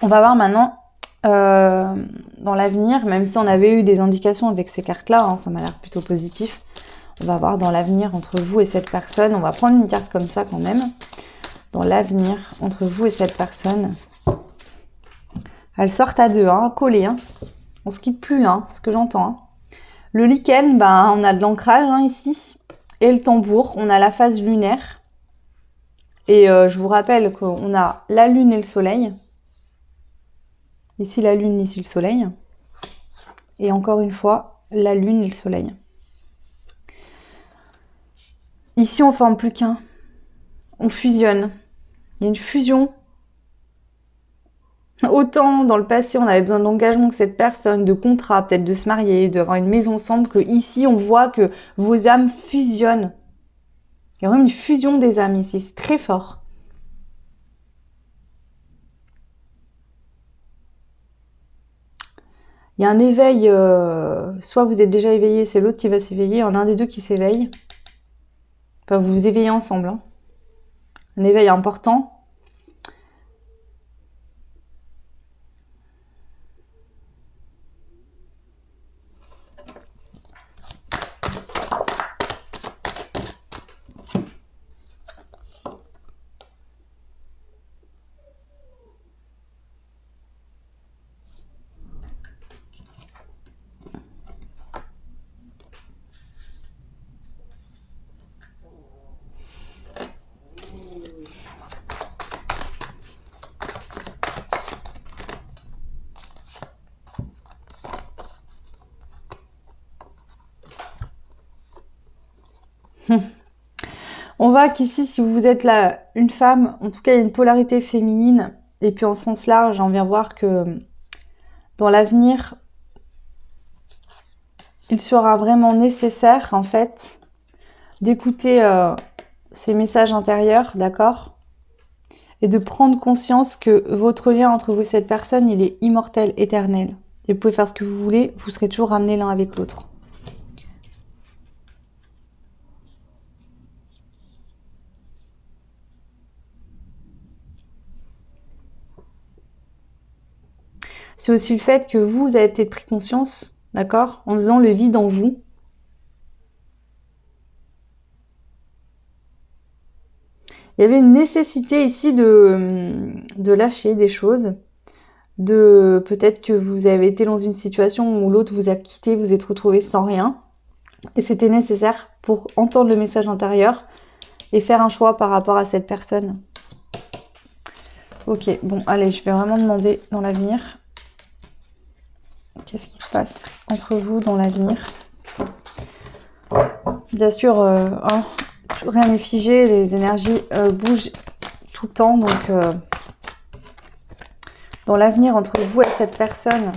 On va voir maintenant dans l'avenir, même si on avait eu des indications avec ces cartes-là, hein, ça m'a l'air plutôt positif. On va voir dans l'avenir entre vous et cette personne. On va prendre une carte comme ça quand même. Dans l'avenir entre vous et cette personne. Elles sortent à deux, hein, collées. Hein. On se quitte plus là, hein, ce que j'entends. Hein. Le lichen, ben, on a de l'ancrage hein, ici. Et le tambour, on a la phase lunaire. Et je vous rappelle qu'on a la lune et le soleil. Ici la lune, ici le soleil. Et encore une fois, la lune et le soleil. Ici, on ne forme plus qu'un. On fusionne. Il y a une fusion. Autant dans le passé, on avait besoin d'engagement que cette personne, de contrat, peut-être de se marier, d'avoir une maison ensemble, que ici, on voit que vos âmes fusionnent. Il y a vraiment une fusion des âmes ici, c'est très fort. Il y a un éveil, soit vous êtes déjà éveillé, c'est l'autre qui va s'éveiller, en un des deux qui s'éveille. Enfin, vous vous éveillez ensemble. Hein. Un éveil important. On voit qu'ici, si vous êtes là, une femme, en tout cas, il y a une polarité féminine. Et puis en sens large, on vient voir que dans l'avenir, il sera vraiment nécessaire, en fait, d'écouter ces messages intérieurs, d'accord? Et de prendre conscience que votre lien entre vous et cette personne, il est immortel, éternel. Et vous pouvez faire ce que vous voulez, vous serez toujours ramenés l'un avec l'autre. C'est aussi le fait que vous avez peut-être pris conscience, d'accord, en faisant le vide en vous. Il y avait une nécessité ici de lâcher des choses, peut-être que vous avez été dans une situation où l'autre vous a quitté, vous êtes retrouvé sans rien, et c'était nécessaire pour entendre le message intérieur et faire un choix par rapport à cette personne. Ok, bon, allez, je vais vraiment demander dans l'avenir. Qu'est-ce qui se passe entre vous dans l'avenir? Bien sûr, hein, rien n'est figé, les énergies bougent tout le temps. Donc, dans l'avenir entre vous et cette personne,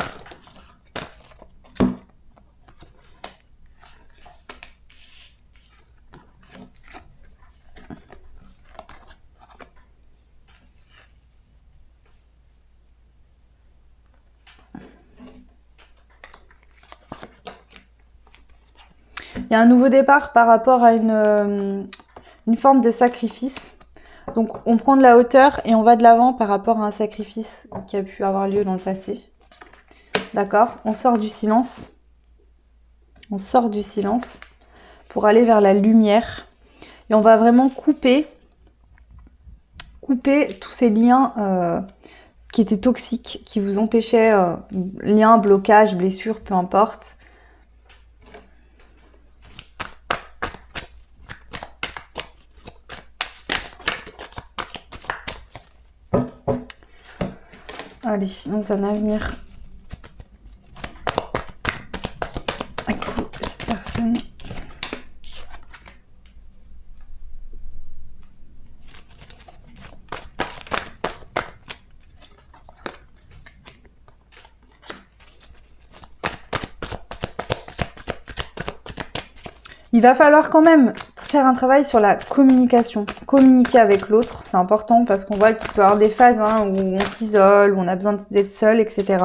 Il y a un nouveau départ par rapport à une forme de sacrifice. Donc on prend de la hauteur et on va de l'avant par rapport à un sacrifice qui a pu avoir lieu dans le passé. D'accord? On sort du silence. On sort du silence pour aller vers la lumière. Et on va vraiment couper tous ces liens qui étaient toxiques, qui vous empêchaient, liens, blocages, blessures, peu importe. Allez, dans un avenir avec vous, cette personne. Il va falloir quand même faire un travail sur la communication. Communiquer avec l'autre, c'est important parce qu'on voit qu'il peut y avoir des phases où on s'isole, où on a besoin d'être seul, etc.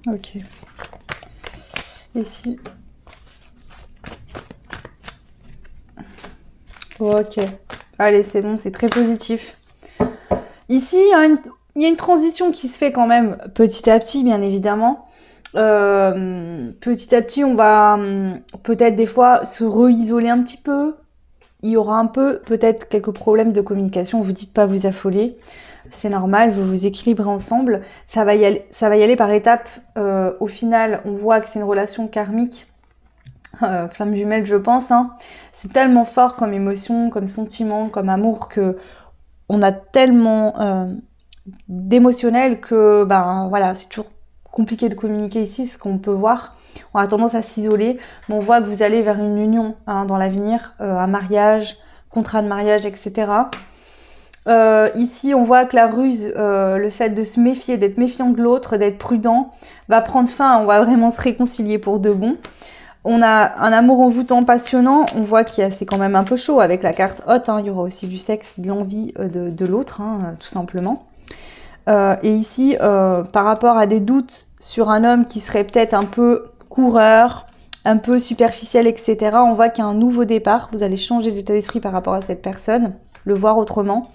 Ok. Ici. Ok. Allez, c'est bon, c'est très positif. Ici, il y a une transition qui se fait quand même petit à petit, bien évidemment. Petit à petit, on va peut-être des fois se re-isoler un petit peu. Il y aura un peu, peut-être, quelques problèmes de communication. Vous dites pas vous affoler. C'est normal, vous vous équilibrez ensemble. Ça va y aller par étapes. Au final, on voit que c'est une relation karmique. Flamme jumelle, je pense. C'est tellement fort comme émotion, comme sentiment, comme amour que on a tellement d'émotionnel que voilà, c'est toujours compliqué de communiquer ici, ce qu'on peut voir. On a tendance à s'isoler, mais on voit que vous allez vers une union dans l'avenir, un mariage, contrat de mariage, etc. Ici, on voit que la ruse, le fait de se méfier, d'être méfiant de l'autre, d'être prudent, va prendre fin. On va vraiment se réconcilier pour de bon. On a un amour envoûtant, passionnant. On voit qu'il y a, c'est quand même un peu chaud avec la carte haute. Il y aura aussi du sexe, de l'envie de l'autre, tout simplement. Et ici, par rapport à des doutes sur un homme qui serait peut-être un peu coureur, un peu superficiel, etc., on voit qu'il y a un nouveau départ. Vous allez changer d'état d'esprit par rapport à cette personne, le voir autrement.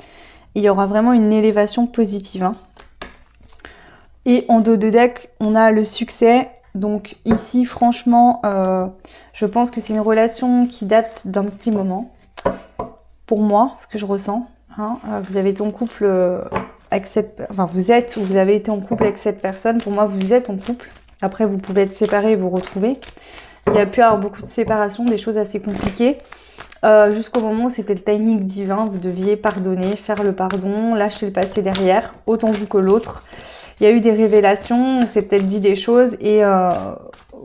Et il y aura vraiment une élévation positive. Et en dos de deck, on a le succès. Donc ici, franchement, je pense que c'est une relation qui date d'un petit moment. Pour moi, ce que je ressens. Vous avez été en couple avec cette... Enfin, vous êtes ou vous avez été en couple avec cette personne. Pour moi, vous êtes en couple. Après, vous pouvez être séparés et vous retrouver. Il y a pu avoir beaucoup de séparations, des choses assez compliquées. Jusqu'au moment où c'était le timing divin. Vous deviez pardonner, faire le pardon, lâcher le passé derrière, autant vous que l'autre. Il y a eu des révélations, on s'est peut-être dit des choses et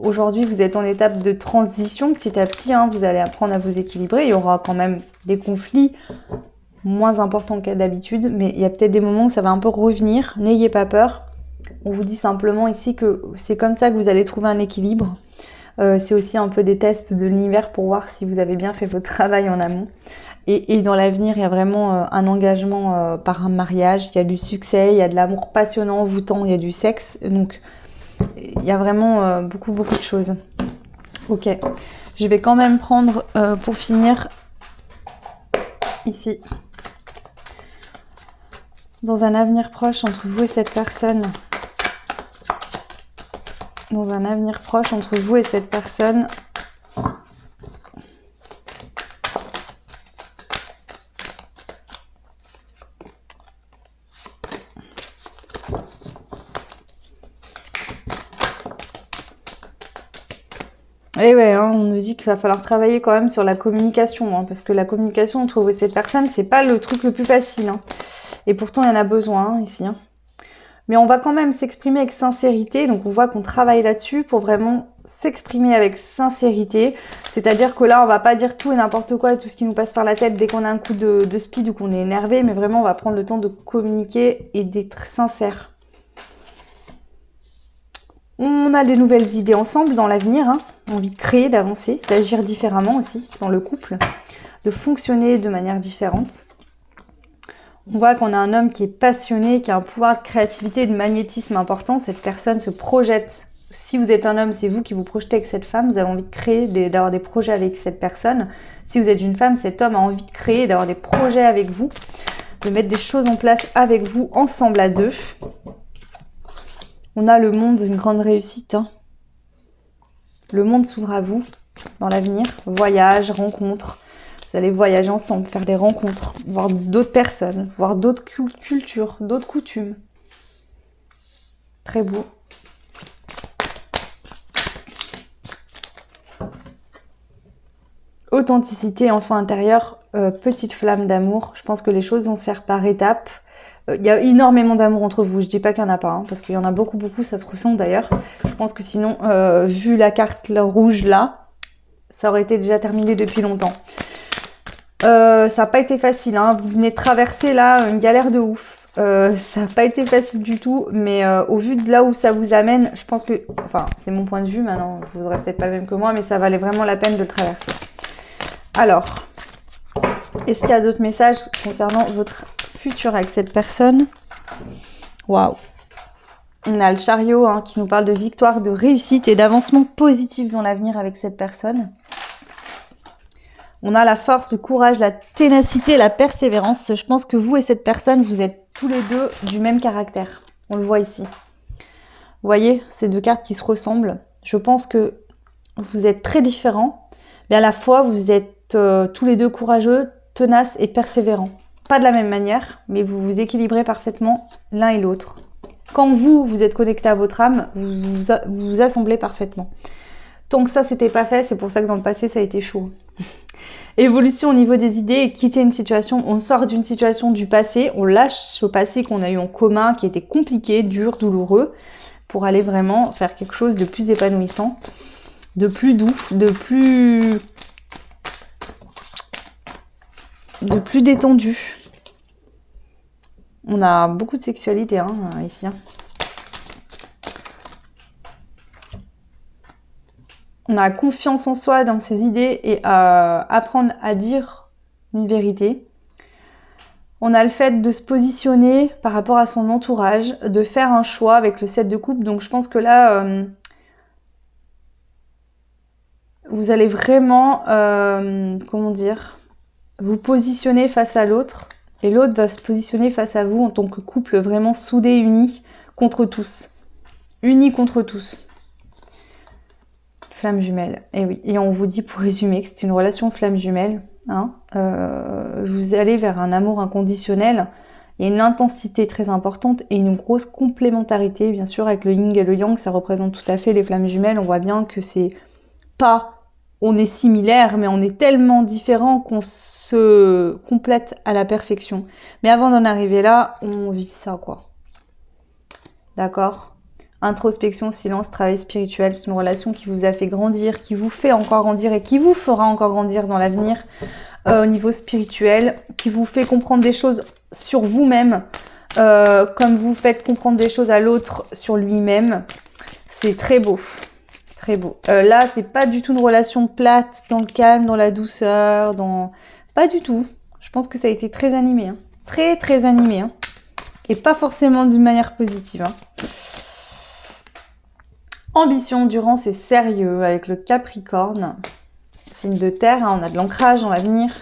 aujourd'hui vous êtes en étape de transition petit à petit, vous allez apprendre à vous équilibrer. Il y aura quand même des conflits moins importants qu'à d'habitude, mais il y a peut-être des moments où ça va un peu revenir. N'ayez pas peur. On vous dit simplement ici que c'est comme ça que vous allez trouver un équilibre. C'est aussi un peu des tests de l'univers pour voir si vous avez bien fait votre travail en amont. Et dans l'avenir, il y a vraiment un engagement par un mariage, il y a du succès, il y a de l'amour passionnant, envoûtant, il y a du sexe. Donc, il y a vraiment beaucoup de choses. Ok, je vais quand même prendre, pour finir, ici, dans un avenir proche entre vous et cette personne. Dans un avenir proche entre vous et cette personne. Et ouais, on nous dit qu'il va falloir travailler quand même sur la communication, parce que la communication entre vous et cette personne, c'est pas le truc le plus facile. Et pourtant, il y en a besoin ici. Mais on va quand même s'exprimer avec sincérité. Donc on voit qu'on travaille là-dessus pour vraiment s'exprimer avec sincérité. C'est-à-dire que là, on va pas dire tout et n'importe quoi, tout ce qui nous passe par la tête dès qu'on a un coup de speed ou qu'on est énervé. Mais vraiment, on va prendre le temps de communiquer et d'être sincère. On a des nouvelles idées ensemble dans l'avenir. Hein. Envie de créer, d'avancer, d'agir différemment aussi dans le couple. De fonctionner de manière différente. On voit qu'on a un homme qui est passionné, qui a un pouvoir de créativité et de magnétisme important. Cette personne se projette. Si vous êtes un homme, c'est vous qui vous projetez avec cette femme. Vous avez envie de créer, d'avoir des projets avec cette personne. Si vous êtes une femme, cet homme a envie de créer, d'avoir des projets avec vous. De mettre des choses en place avec vous, ensemble à deux. On a le monde, une grande réussite. Hein. Le monde s'ouvre à vous dans l'avenir. Voyage, rencontres. Vous allez voyager ensemble, faire des rencontres, voir d'autres personnes, voir d'autres cultures, d'autres coutumes. Très beau. Authenticité, enfant intérieur, petite flamme d'amour. Je pense que les choses vont se faire par étapes. Il y a énormément d'amour entre vous. Je dis pas qu'il n'y en a pas, hein, parce qu'il y en a beaucoup, ça se ressent d'ailleurs. Je pense que sinon, vu la carte rouge là, ça aurait été déjà terminé depuis longtemps. Ça n'a pas été facile, hein. Vous venez de traverser là une galère de ouf. Ça n'a pas été facile du tout, mais au vu de là où ça vous amène, je pense que, enfin c'est mon point de vue maintenant, vous n'aurez peut-être pas le même que moi, mais ça valait vraiment la peine de le traverser. Alors, est-ce qu'il y a d'autres messages concernant votre futur avec cette personne? Waouh! On a le chariot hein, qui nous parle de victoire, de réussite et d'avancement positif dans l'avenir avec cette personne. On a la force, le courage, la ténacité, la persévérance. Je pense que vous et cette personne, vous êtes tous les deux du même caractère. On le voit ici. Vous voyez, ces deux cartes qui se ressemblent. Je pense que vous êtes très différents, mais à la fois, vous êtes tous les deux courageux, tenaces et persévérants. Pas de la même manière, mais vous vous équilibrez parfaitement l'un et l'autre. Quand vous êtes connecté à votre âme, vous vous assemblez parfaitement. Tant que ça, c'était pas fait, c'est pour ça que dans le passé, ça a été chaud. Évolution au niveau des idées et quitter une situation. On sort d'une situation du passé, on lâche ce passé qu'on a eu en commun, qui était compliqué, dur, douloureux, pour aller vraiment faire quelque chose de plus épanouissant, de plus doux, de plus détendu. On a beaucoup de sexualité hein, ici. Hein. On a confiance en soi, dans ses idées et apprendre à dire une vérité. On a le fait de se positionner par rapport à son entourage, de faire un choix avec le 7 de coupe. Donc je pense que là, vous allez vraiment, comment dire, vous positionner face à l'autre. Et l'autre va se positionner face à vous en tant que couple vraiment soudé, uni contre tous. Unis contre tous. Flamme jumelle, et oui. Et on vous dit pour résumer que c'est une relation flamme jumelle. Hein. Vous allez vers un amour inconditionnel. Il y a une intensité très importante et une grosse complémentarité, bien sûr, avec le yin et le yang. Ça représente tout à fait les flammes jumelles. On voit bien que c'est pas... On est similaires, mais on est tellement différents qu'on se complète à la perfection. Mais avant d'en arriver là, on vit ça, quoi. D'accord ? Introspection, silence, travail spirituel, c'est une relation qui vous a fait grandir, qui vous fait encore grandir et qui vous fera encore grandir dans l'avenir au niveau spirituel, qui vous fait comprendre des choses sur vous-même, comme vous faites comprendre des choses à l'autre sur lui-même. C'est très beau, très beau. Là, c'est pas du tout une relation plate, dans le calme, dans la douceur, pas du tout. Je pense que ça a été très animé, hein. Très très animé, hein. Et pas forcément d'une manière positive, hein. Ambition, endurance et sérieux avec le Capricorne. Signe de terre, hein, on a de l'ancrage dans l'avenir.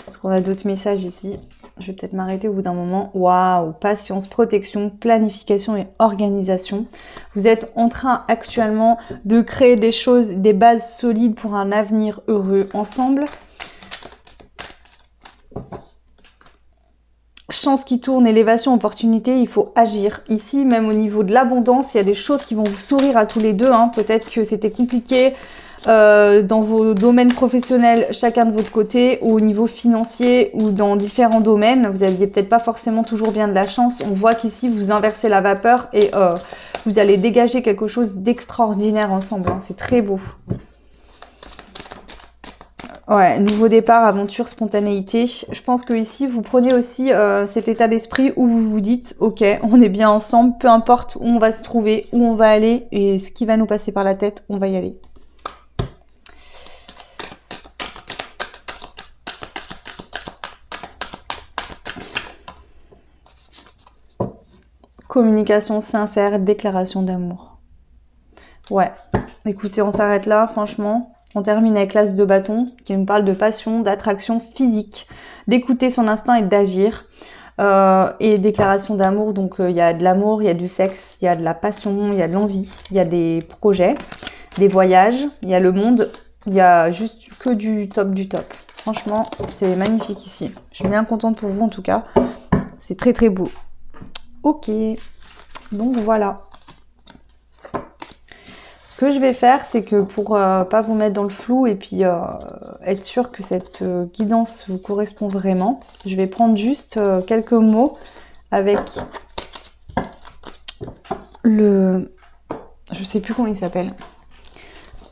Est-ce qu'on a d'autres messages ici? Je vais peut-être m'arrêter au bout d'un moment. Waouh, patience, protection, planification et organisation. Vous êtes en train actuellement de créer des choses, des bases solides pour un avenir heureux ensemble. chance qui tourne, élévation, opportunité, il faut agir. Ici, même au niveau de l'abondance, il y a des choses qui vont vous sourire à tous les deux. Hein. Peut-être que c'était compliqué dans vos domaines professionnels, chacun de votre côté, ou au niveau financier, ou dans différents domaines. Vous n'aviez peut-être pas forcément toujours bien de la chance. On voit qu'ici, vous inversez la vapeur et vous allez dégager quelque chose d'extraordinaire ensemble. Hein. C'est très beau. Ouais, nouveau départ, aventure, spontanéité. Je pense que ici, vous prenez aussi cet état d'esprit où vous vous dites, ok, on est bien ensemble, peu importe où on va se trouver, où on va aller et ce qui va nous passer par la tête, on va y aller. Communication sincère, déclaration d'amour. Ouais, écoutez, on s'arrête là, franchement. On termine avec l'as de bâton, qui me parle de passion, d'attraction physique, d'écouter son instinct et d'agir. Et déclaration d'amour, donc il y a de l'amour, il y a du sexe, il y a de la passion, il y a de l'envie, il y a des projets, des voyages, il y a le monde, il y a juste que du top du top. Franchement, c'est magnifique ici. Je suis bien contente pour vous en tout cas. C'est très très beau. Ok, donc voilà. Ce que je vais faire, c'est que pour pas vous mettre dans le flou et puis être sûr que cette guidance vous correspond vraiment, je vais prendre juste quelques mots avec le... Je sais plus comment il s'appelle.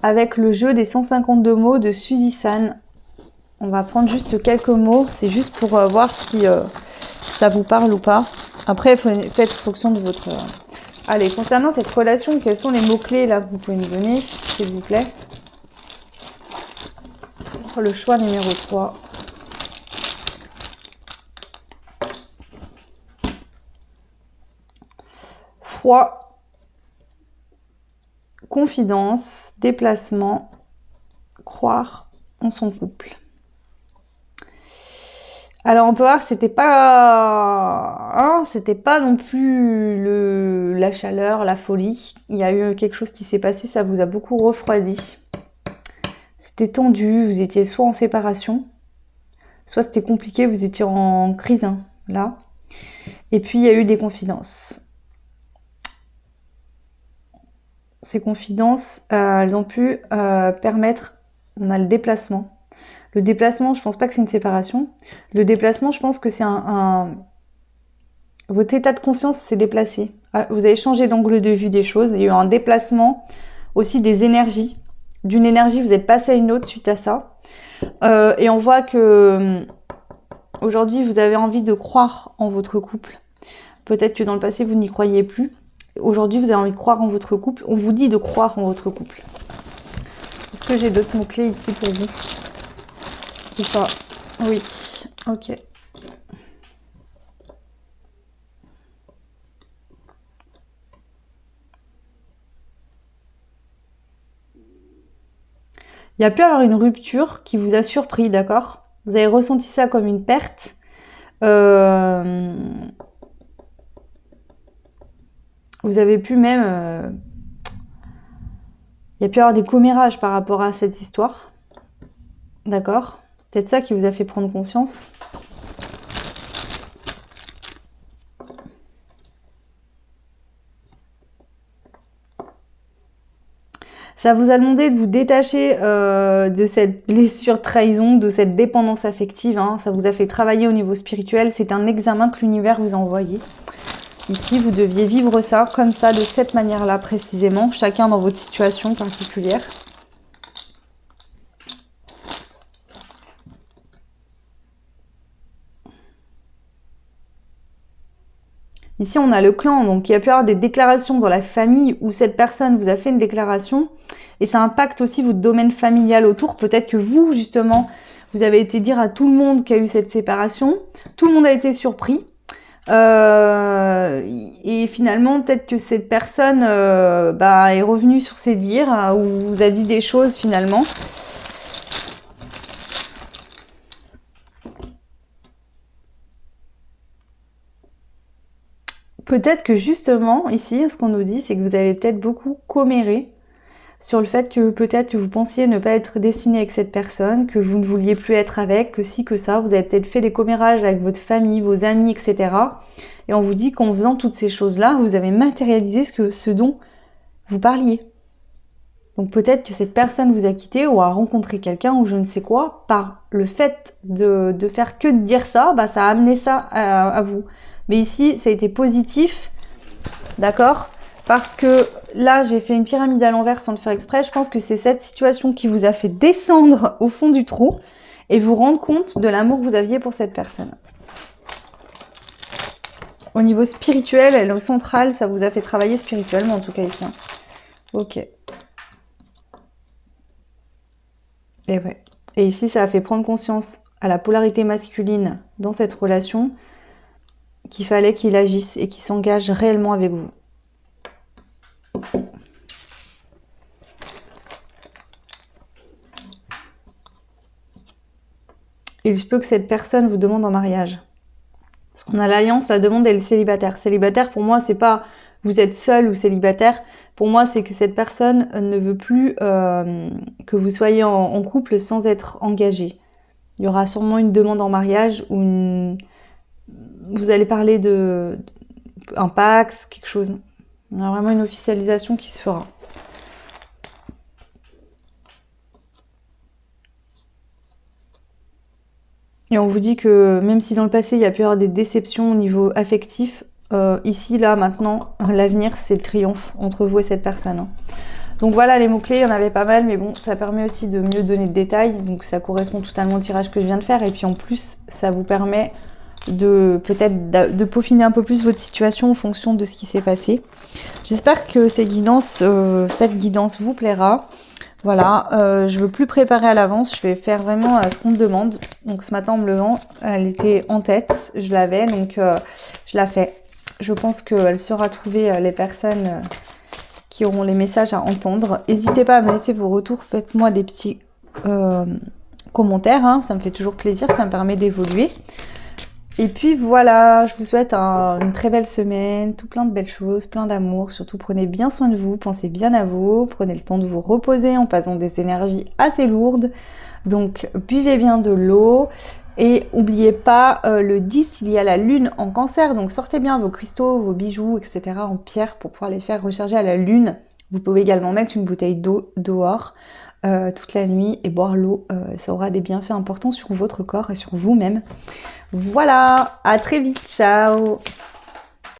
Avec le jeu des 152 mots de Suzy San. On va prendre juste quelques mots. C'est juste pour voir si ça vous parle ou pas. Après, faites fonction de votre... Allez, concernant cette relation, quels sont les mots-clés là que vous pouvez me donner, s'il vous plaît? Pour le choix numéro 3. Foi, confidence, déplacement, croire en son couple. Alors on peut voir que c'était pas non plus la chaleur, la folie. Il y a eu quelque chose qui s'est passé, ça vous a beaucoup refroidi. C'était tendu, vous étiez soit en séparation, soit c'était compliqué, vous étiez en crise, hein, là. Et puis il y a eu des confidences. Ces confidences, elles ont pu permettre, on a le déplacement. Le déplacement, je pense pas que c'est une séparation. Le déplacement, je pense que c'est votre état de conscience s'est déplacé. Vous avez changé d'angle de vue des choses. Il y a eu un déplacement aussi des énergies. D'une énergie, vous êtes passé à une autre suite à ça. Et on voit que aujourd'hui, vous avez envie de croire en votre couple. Peut-être que dans le passé, vous n'y croyez plus. Aujourd'hui, vous avez envie de croire en votre couple. On vous dit de croire en votre couple. Est-ce que j'ai d'autres mots-clés ici pour vous ? Ou pas? Oui, ok. Il y a pu avoir une rupture qui vous a surpris, d'accord? Vous avez ressenti ça comme une perte. Vous avez pu même... il y a pu avoir des commérages par rapport à cette histoire. D'accord? C'est peut-être ça qui vous a fait prendre conscience. Ça vous a demandé de vous détacher de cette blessure trahison, de cette dépendance affective. Hein. Ça vous a fait travailler au niveau spirituel. C'est un examen que l'univers vous a envoyé. Ici, vous deviez vivre ça comme ça, de cette manière-là précisément, chacun dans votre situation particulière. Ici, on a le clan, donc il y a pu y avoir des déclarations dans la famille où cette personne vous a fait une déclaration et ça impacte aussi votre domaine familial autour. Peut-être que vous, justement, vous avez été dire à tout le monde qu'il y a eu cette séparation. Tout le monde a été surpris. Et finalement, peut-être que cette personne est revenue sur ses dires ou vous a dit des choses finalement. Peut-être que justement, ici, ce qu'on nous dit, c'est que vous avez peut-être beaucoup comméré sur le fait que peut-être vous pensiez ne pas être destiné avec cette personne, que vous ne vouliez plus être avec, que si, que ça, vous avez peut-être fait des commérages avec votre famille, vos amis, etc. Et on vous dit qu'en faisant toutes ces choses-là, vous avez matérialisé ce dont vous parliez. Donc peut-être que cette personne vous a quitté ou a rencontré quelqu'un ou je ne sais quoi, par le fait de faire que de dire ça, bah, ça a amené ça à vous. Mais ici, ça a été positif, d'accord ? Parce que là, j'ai fait une pyramide à l'envers sans le faire exprès. Je pense que c'est cette situation qui vous a fait descendre au fond du trou et vous rendre compte de l'amour que vous aviez pour cette personne. Au niveau spirituel et au central, ça vous a fait travailler spirituellement en tout cas ici. Ok. Et ouais. Et ici, ça a fait prendre conscience à la polarité masculine dans cette relation qu'il fallait qu'il agisse et qu'il s'engage réellement avec vous. Il se peut que cette personne vous demande en mariage. Parce qu'on a l'alliance, la demande elle est célibataire. Célibataire, pour moi, c'est pas vous êtes seul ou célibataire. Pour moi, c'est que cette personne ne veut plus que vous soyez en couple sans être engagé. Il y aura sûrement une demande en mariage ou vous allez parler un pax, quelque chose. Il y a vraiment une officialisation qui se fera. Et on vous dit que même si dans le passé, il y a pu y avoir des déceptions au niveau affectif, ici, là, maintenant, l'avenir, c'est le triomphe entre vous et cette personne. Hein. Donc voilà, les mots-clés, il y en avait pas mal, mais bon, ça permet aussi de mieux donner de détails. Donc ça correspond totalement au tirage que je viens de faire. Et puis en plus, ça vous permet peut-être de peaufiner un peu plus votre situation en fonction de ce qui s'est passé. J'espère que cette guidance vous plaira. Voilà, je veux plus préparer à l'avance, je vais faire vraiment ce qu'on me demande. Donc ce matin en me levant, elle était en tête, je l'avais, donc je la fais. Je pense qu'elle saura trouver les personnes qui auront les messages à entendre. N'hésitez pas à me laisser vos retours, faites-moi des petits commentaires, hein. Ça me fait toujours plaisir, ça me permet d'évoluer. Et puis voilà, je vous souhaite une très belle semaine, tout plein de belles choses, plein d'amour. Surtout prenez bien soin de vous, pensez bien à vous, prenez le temps de vous reposer en passant des énergies assez lourdes. Donc buvez bien de l'eau et n'oubliez pas le 10, il y a la lune en cancer. Donc sortez bien vos cristaux, vos bijoux, etc. en pierre pour pouvoir les faire recharger à la lune. Vous pouvez également mettre une bouteille d'eau dehors toute la nuit et boire l'eau. Ça aura des bienfaits importants sur votre corps et sur vous-même. Voilà, à très vite, ciao!